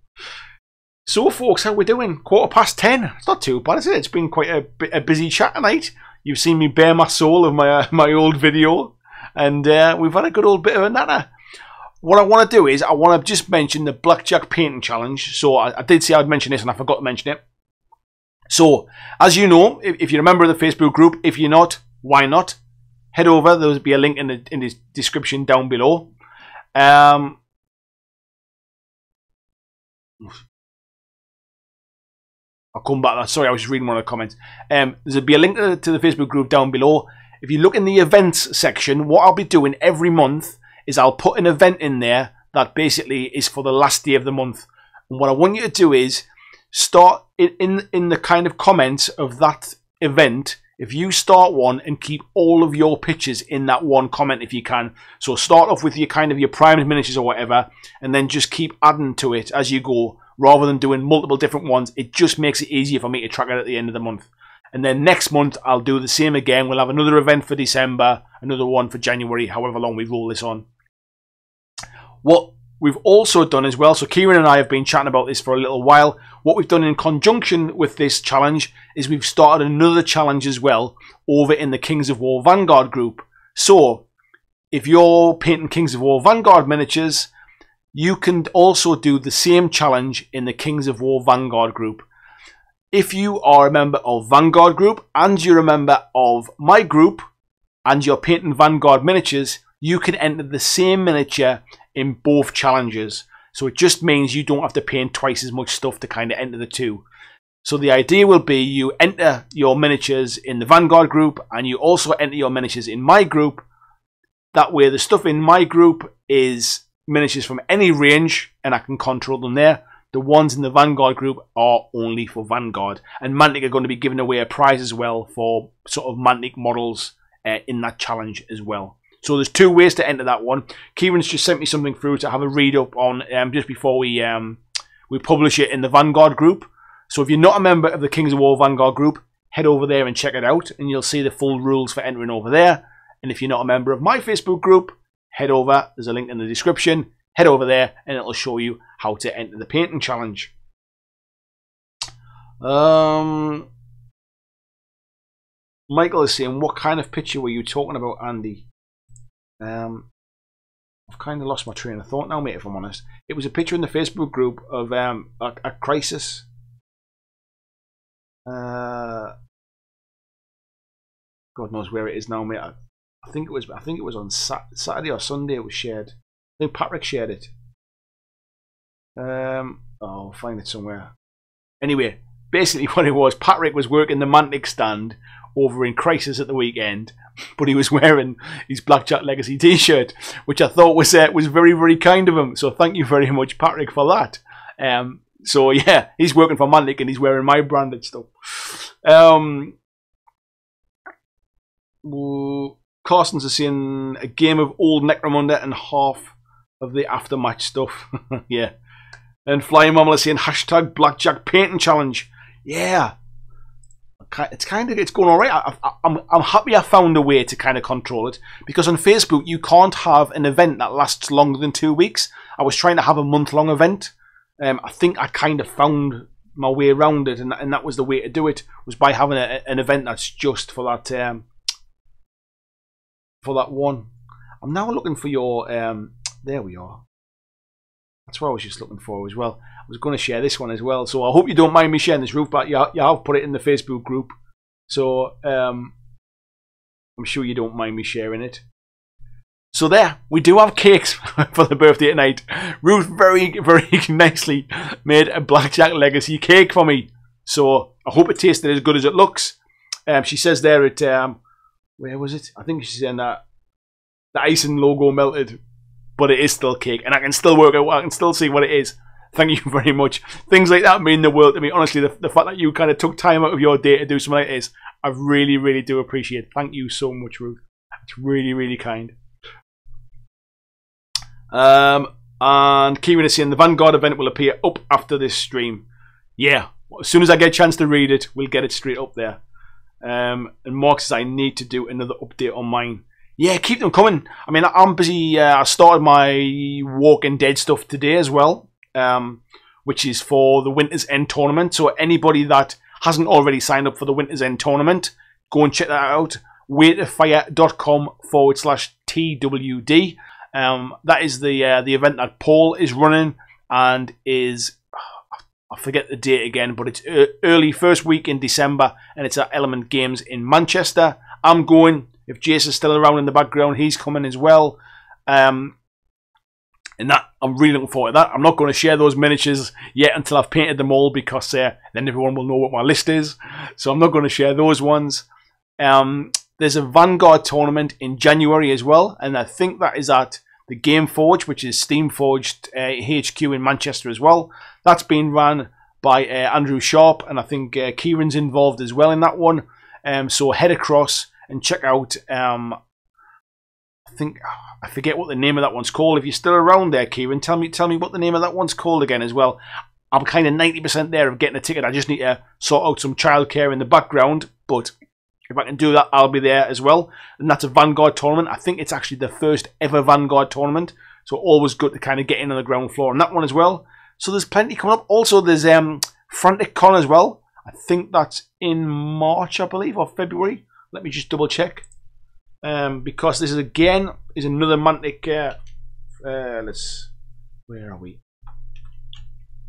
So, folks, how we doing? 10:15. It's not too bad, is it? It's been quite a busy chat tonight. You've seen me bare my soul of my old video, and we've had a good old bit of a natter. What I want to do is I want to just mention the Blackjack Painting Challenge. So I did say I'd mention this, and I forgot to mention it. So, as you know, if you're a member of the Facebook group, if you're not, why not? Head over. There'll be a link in the description down below. I'll come back. Sorry, I was just reading one of the comments. There'll be a link to the Facebook group down below. If you look in the events section, what I'll be doing every month is I'll put an event in there that basically is for the last day of the month. And what I want you to do is start in the kind of comments of that event. If you start one and keep all of your pictures in that one comment if you can. So start off with your primed miniatures or whatever, and then just keep adding to it as you go. Rather than doing multiple different ones, it just makes it easier for me to track it at the end of the month. And then next month, I'll do the same again. We'll have another event for December, another one for January, however long we roll this on. What we've also done as well, so Kieran and I have been chatting about this for a little while. What we've done in conjunction with this challenge is we've started another challenge as well over in the Kings of War Vanguard group. So, if you're painting Kings of War Vanguard miniatures, you can also do the same challenge in the Kings of War Vanguard group. If you are a member of Vanguard group and you're a member of my group and you're painting Vanguard miniatures, you can enter the same miniature in both challenges. So it just means you don't have to paint twice as much stuff to kind of enter the two. So the idea will be you enter your miniatures in the Vanguard group, and you also enter your miniatures in my group. That way the stuff in my group is miniatures from any range, and I can control them there. The ones in the Vanguard group are only for Vanguard. And Mantic are going to be giving away a prize as well for sort of Mantic models in that challenge as well. So there's 2 ways to enter that one. Kieran's just sent me something through to have a read up on just before we publish it in the Vanguard group. So if you're not a member of the Kings of War Vanguard group, head over there and check it out, and you'll see the full rules for entering over there. And if you're not a member of my Facebook group, head over. There's a link in the description. Head over there, and it'll show you how to enter the painting challenge. Michael is saying, what kind of picture were you talking about, Andy? I've kind of lost my train of thought now, mate, if I'm honest. It was a picture in the Facebook group of a crisis. God knows where it is now, mate. I think it was on Saturday or Sunday. It was shared. I think Patrick shared it. I'll find it somewhere. Anyway, basically what it was, Patrick was working the Mantic stand over in Crisis at the weekend, but he was wearing his BlackJack Legacy t-shirt, which I thought was very, very kind of him. So thank you very much, Patrick, for that. So yeah, he's working for Mantic and he's wearing my branded stuff. Carson's is saying a game of Old Necromunda and half of the aftermatch stuff. Yeah. And Flying Mammal is saying hashtag BlackJack Painting Challenge. Yeah. It's going alright. I'm happy I found a way to kind of control it, because on Facebook you can't have an event that lasts longer than 2 weeks. I was trying to have a month-long event. I think I kind of found my way around it, and that was the way to do it, was by having an event that's just for that one. I'm now looking for your there we are. That's what I was just looking for as well. I was going to share this one as well, so I hope you don't mind me sharing this, Ruth, but you have put it in the Facebook group, so I'm sure you don't mind me sharing it. So there, we do have cakes for the birthday tonight. Ruth very, very nicely made a BlackJack Legacy cake for me, so I hope it tasted as good as it looks. She says there at where was it? I think she's saying that the icing logo melted, but it is still cake, and I can still work out. I can still see what it is. Thank you very much. Things like that mean the world to me. Honestly, the fact that you kind of took time out of your day to do something like this, I really, really do appreciate. Thank you so much, Ruth. It's really, really kind. And Kieran is saying the Vanguard event will appear up after this stream. Yeah, as soon as I get a chance to read it, we'll get it straight up there. And Mark says I need to do another update on mine. Yeah, keep them coming. I mean, I'm busy. I started my Walking Dead stuff today as well, which is for the Winter's End tournament. So anybody that hasn't already signed up for the Winter's End tournament, go and check that out. waytofire.com/TWD. That is the event that Paul is running, and is, I forget the date again, but it's early first week in December, and it's at Element Games in Manchester. I'm going. If Jason's still around in the background, he's coming as well. And that, I'm really looking forward to that. I'm not going to share those miniatures yet until I've painted them all, because then everyone will know what my list is. So I'm not going to share those ones. There's a Vanguard tournament in January as well, and I think that is at the Game Forge, which is Steamforged HQ in Manchester as well. That's being run by Andrew Sharp, and I think Kieran's involved as well in that one. So head across and check out. I think I forget what the name of that one's called. If you're still around there, Kieran, tell me what the name of that one's called again as well. I'm kind of 90% there of getting a ticket. I just need to sort out some childcare in the background, but if I can do that, I'll be there as well. And that's a Vanguard tournament. I think it's actually the first ever Vanguard tournament, so always good to kind of get in on the ground floor on that one as well. So there's plenty coming up. Also, there's Frantic Con as well. I think that's in March, I believe, or February. Let me just double check, because this is another Mantic. Where are we?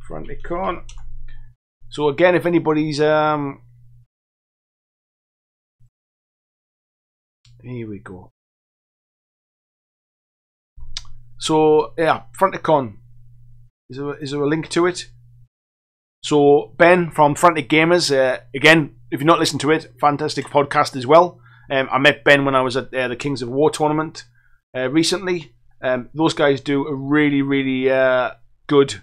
Frantic Con. So again, if anybody's here we go. So yeah, Frantic Con. Is there a link to it? So Ben from Frantic Gamers, again, if you're not listening to it, fantastic podcast as well. I met Ben when I was at the Kings of War tournament recently. Those guys do a really, really good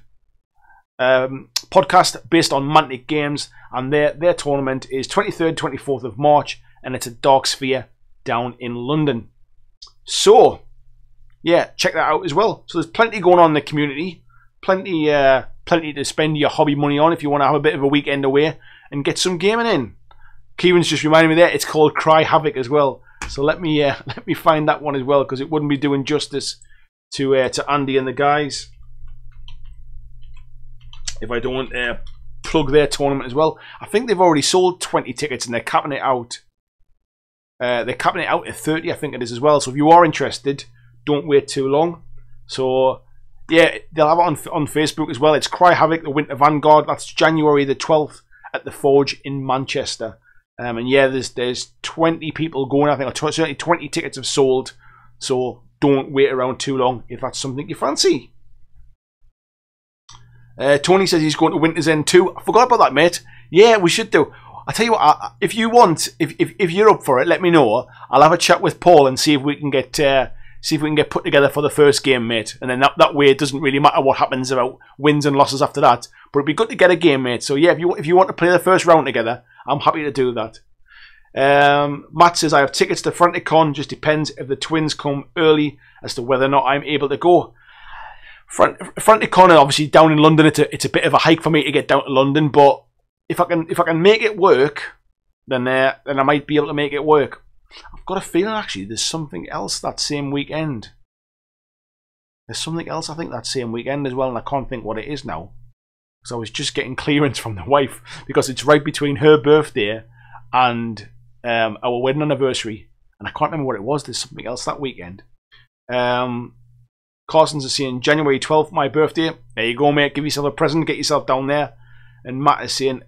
podcast based on Mantic Games, and their tournament is 23rd, 24th of March, and it's at Dark Sphere down in London. So, yeah, check that out as well. So there's plenty going on in the community, plenty to spend your hobby money on if you want to have a bit of a weekend away and get some gaming in. Kieran's just reminded me there, it's called Cry Havoc as well. So let me find that one as well, because it wouldn't be doing justice to Andy and the guys if I don't plug their tournament as well. I think they've already sold 20 tickets and they're capping it out. They're capping it out at 30, I think it is as well. So if you are interested, don't wait too long. So yeah, they'll have it on Facebook as well. It's Cry Havoc, the Winter Vanguard. That's January the 12th at the Forge in Manchester. And yeah, there's 20 people going. I think certainly 20 tickets have sold. So don't wait around too long if that's something you fancy. Tony says he's going to Winter's End too. I forgot about that, mate. Yeah, we should do. I tell you what, if you want, if you're up for it, let me know. I'll have a chat with Paul and see if we can get put together for the first game, mate. And then that way, it doesn't really matter what happens about wins and losses after that. But it'd be good to get a game, mate. So yeah, if you want to play the first round together, I'm happy to do that. Matt says I have tickets to FranticCon. Just depends if the twins come early as to whether or not I'm able to go. FranticCon, obviously down in London, it's a bit of a hike for me to get down to London. But if I can make it work, then I might be able to make it work. I've got a feeling actually there's something else that same weekend. There's something else I think that same weekend as well, and I can't think what it is now. Because I was just getting clearance from the wife because it's right between her birthday and our wedding anniversary, and I can't remember what it was. There's something else that weekend. Carson's is saying January 12th, my birthday. There you go, mate. Give yourself a present. Get yourself down there. And Matt is saying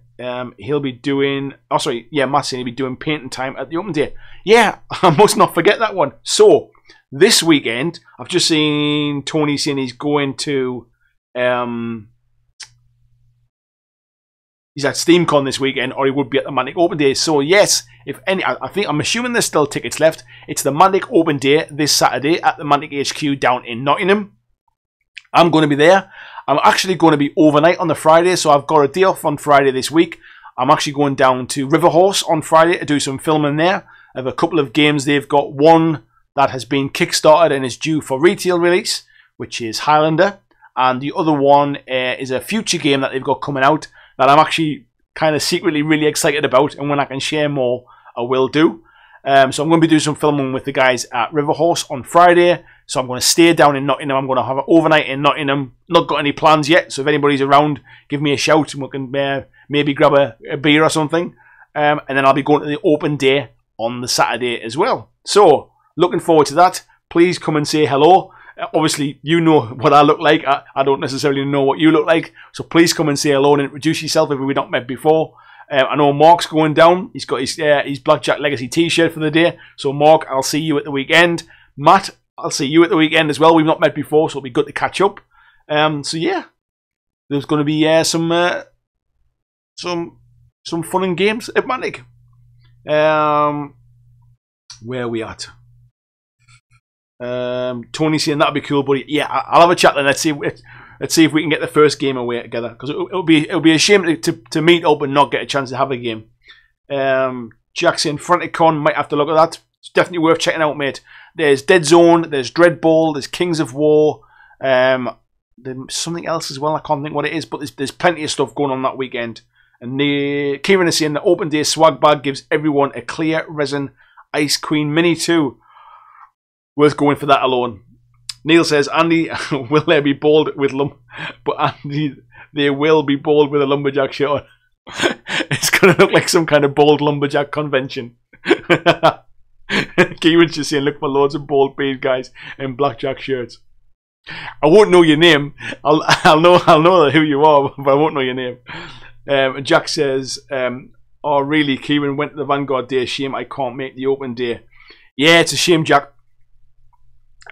he'll be doing. Oh, sorry. Yeah, Matt's saying he'll be doing painting time at the open day. Yeah, I must not forget that one. So this weekend, I've just seen Tony saying he's going to. He's at SteamCon this weekend, or he would be at the Mantic Open Day. So yes, if any, I'm assuming there's still tickets left. It's the Mantic Open Day this Saturday at the Mantic HQ down in Nottingham. I'm going to be there. I'm actually going to be overnight on the Friday, so I've got a day off on Friday this week. I'm actually going down to Riverhorse on Friday to do some filming there. I have a couple of games. They've got one that has been kickstarted and is due for retail release, which is Highlander, and the other one is a future game that they've got coming out that I'm actually kind of secretly really excited about, and when I can share more, I will do. So I'm going to be doing some filming with the guys at Riverhorse on Friday. So I'm going to stay down in Nottingham. I'm going to have an overnight in Nottingham. Not got any plans yet, so if anybody's around, give me a shout and we can maybe grab a beer or something. And then I'll be going to the open day on the Saturday as well. So looking forward to that. Please come and say hello. Obviously, you know what I look like. I don't necessarily know what you look like. So please come and say hello and introduce yourself if we've not met before. I know Mark's going down. He's got his BlackJack Legacy t-shirt for the day. So Mark, I'll see you at the weekend. Matt, I'll see you at the weekend as well. We've not met before, so it'll be good to catch up. So yeah, there's going to be some fun and games at Mantic. Where are we at? Tony's saying that'd be cool, buddy. Yeah, I'll have a chat then. Let's see if we can get the first game away together, because it'll be a shame to meet up and not get a chance to have a game. Jackson FranticCon, might have to look at that. It's definitely worth checking out, mate. There's Dead Zone, there's Dreadball, there's Kings of War, there's something else as well. I can't think what it is, but there's plenty of stuff going on that weekend. And Kieran is saying the open day swag bag gives everyone a clear resin Ice Queen Mini too. Worth going for that alone. Neil says, Andy, will they be bold with but Andy, they will be bold with a lumberjack shirt on. It's going to look like some kind of bold lumberjack convention. Kieran's just saying, look for loads of bold beard guys in blackjack shirts. I won't know your name. I'll know who you are, but I won't know your name. Jack says, oh really, Kieran went to the Vanguard day. Shame I can't make the open day. Yeah, it's a shame, Jack.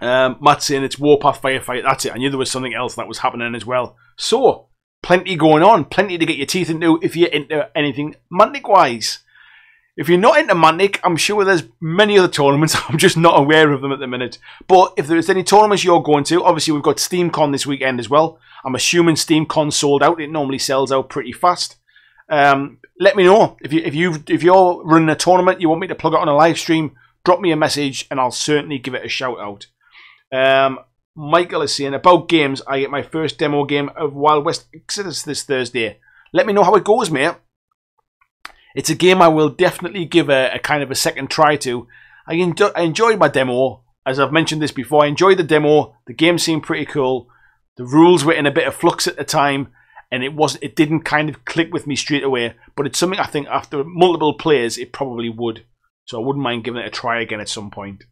Matt's saying it's Warpath Firefight. That's it. I knew there was something else that was happening as well. So, plenty going on, plenty to get your teeth into if you're into anything Mantic-wise. If you're not into Mantic, I'm sure there's many other tournaments. I'm just not aware of them at the minute. But if there's any tournaments you're going to, obviously we've got SteamCon this weekend as well. I'm assuming SteamCon sold out. It normally sells out pretty fast. Let me know if you're running a tournament, you want me to plug it on a live stream. Drop me a message and I'll certainly give it a shout out. Michael is saying, about games, I get my first demo game of Wild West Exodus this Thursday. Let me know how it goes, mate. It's a game I will definitely give a kind of a second try to. I enjoyed my demo. As I've mentioned this before, I enjoyed the demo. The game seemed pretty cool. The rules were in a bit of flux at the time, and it didn't kind of click with me straight away. But it's something I think after multiple players, it probably would. So I wouldn't mind giving it a try again at some point.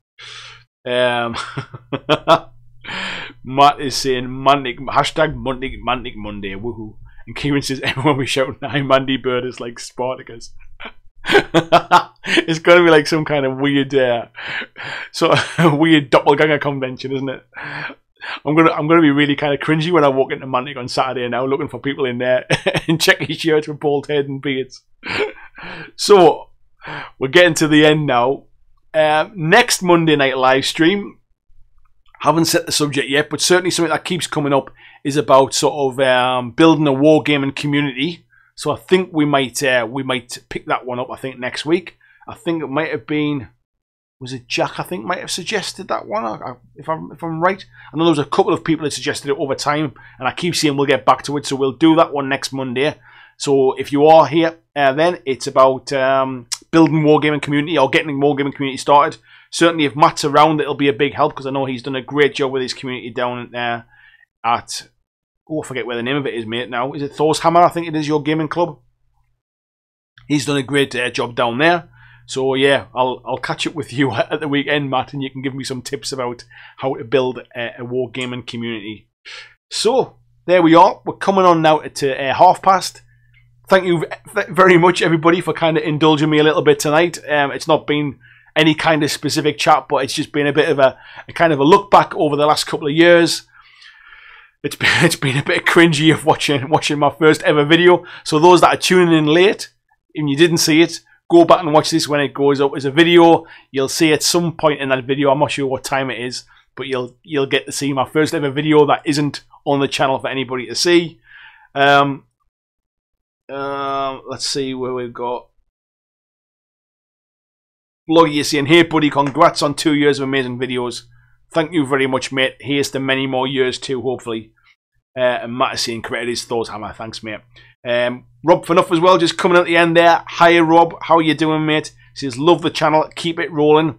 Matt is saying Mantic, hashtag Mantic Monday, woohoo. And Kieran says, everyone was shouting, I'm Andy Bird is like Spartacus. It's going to be like some kind of weird, sort of weird doppelganger convention, isn't it? I'm gonna be really kind of cringy when I walk into Mantic on Saturday now, looking for people in there and checking shirts with bald head and beards. So we're getting to the end now. Next Monday night live stream, haven't set the subject yet, but certainly something that keeps coming up is about sort of building a wargaming community. So I think we might pick that one up. I think next week. I think it might have been, was it Jack? I think might have suggested that one. If I'm right, I know there was a couple of people that suggested it over time, and I keep saying we'll get back to it. So we'll do that one next Monday. So if you are here, then it's about building wargaming community or getting wargaming community started. Certainly, if Matt's around, it'll be a big help because I know he's done a great job with his community down there at, oh, I forget where the name of it is, mate, now. Is it Thor's Hammer? I think it is, your gaming club. He's done a great job down there. So, yeah, I'll catch up with you at the weekend, Matt, and you can give me some tips about how to build a wargaming community. So, there we are. We're coming on now to 5:30. Thank you very much, everybody, for kind of indulging me a little bit tonight. It's not been any kind of specific chat, but it's just been a bit of a kind of a look back over the last couple of years. It's been a bit cringy of watching my first ever video. So those that are tuning in late, and you didn't see it, go back and watch this when it goes up as a video. You'll see at some point in that video, I'm not sure what time it is, but you'll get to see my first ever video that isn't on the channel for anybody to see. Let's see where we've got. Bloggy is saying, hey buddy, congrats on 2 years of amazing videos. Thank you very much, mate. Here's to many more years too, hopefully. And Matt is saying, created his Thor's Hammer. Thanks, mate. Rob Fanuff as well, just coming at the end there. Hi, Rob. How you doing, mate? He says, love the channel. Keep it rolling.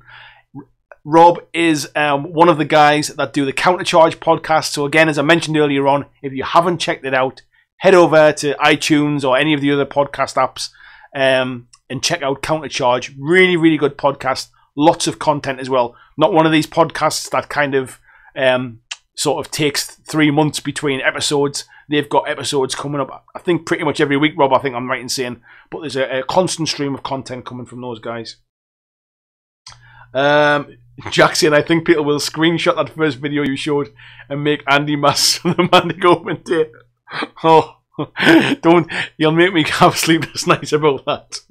Rob is one of the guys that do the Countercharge podcast. So again, as I mentioned earlier on, if you haven't checked it out, head over to iTunes or any of the other podcast apps and check out Countercharge. Really, really good podcast. Lots of content as well. Not one of these podcasts that kind of sort of takes 3 months between episodes. They've got episodes coming up, I think, pretty much every week, Rob, I think I'm right in saying. But there's a constant stream of content coming from those guys. Jackson, I think people will screenshot that first video you showed and make Andy masks on the Mantic Open Day. Oh, don't, you'll make me have sleepless nights about that.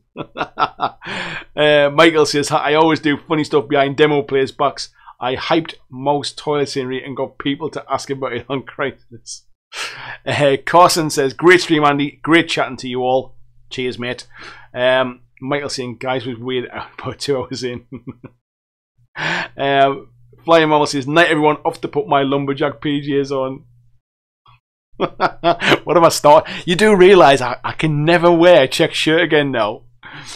Michael says, I always do funny stuff behind demo players' backs. I hyped mouse toilet scenery and got people to ask about it on Craigslist. Carson says, great stream, Andy. Great chatting to you all. Cheers, mate. Michael saying, guys was weird about 2 hours in. Flying Mama says, night everyone, off to put my lumberjack PJs on. What have I started? You do realise I can never wear a check shirt again now.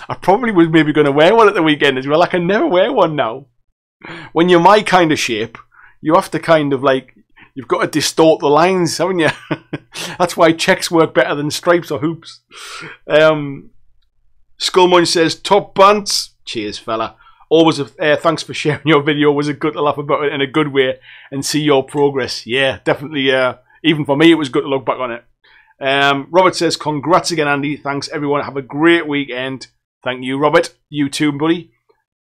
I probably was maybe going to wear one at the weekend as well. I can never wear one now. When you're my kind of shape, you have to kind of like, you've got to distort the lines, haven't you? That's why checks work better than stripes or hoops. Skullmunch says, top pants. Cheers, fella. Always thanks for sharing your video. Was it good to laugh about it in a good way and see your progress? Yeah, definitely. Even for me, it was good to look back on it. Robert says, congrats again, Andy. Thanks, everyone. Have a great weekend. Thank you, Robert. You too, buddy.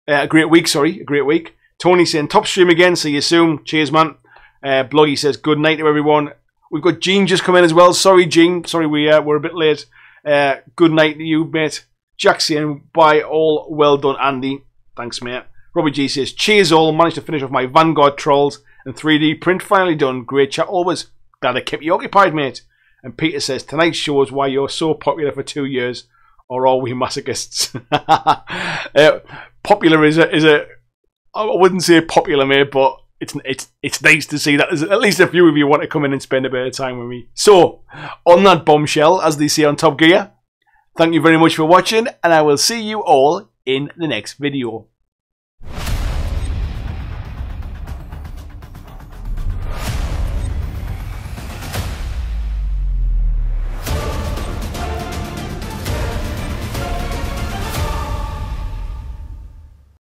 A great week, sorry. A great week. Tony saying, top stream again. See you soon. Cheers, man. Bloggy says, good night to everyone. We've got Gene just come in as well. Sorry, Gene. Sorry, we're a bit late. Good night to you, mate. Jack saying, bye all. Well done, Andy. Thanks, mate. Robbie G says, cheers all. Managed to finish off my Vanguard Trolls and 3D print finally done. Great chat always. Glad I kept you occupied, mate. And Peter says, tonight shows why you're so popular for 2 years. Or are we masochists? Popular is a I wouldn't say popular, mate, but it's nice to see that there's at least a few of you want to come in and spend a bit of time with me. So, on that bombshell, as they say on Top Gear, thank you very much for watching, and I will see you all in the next video.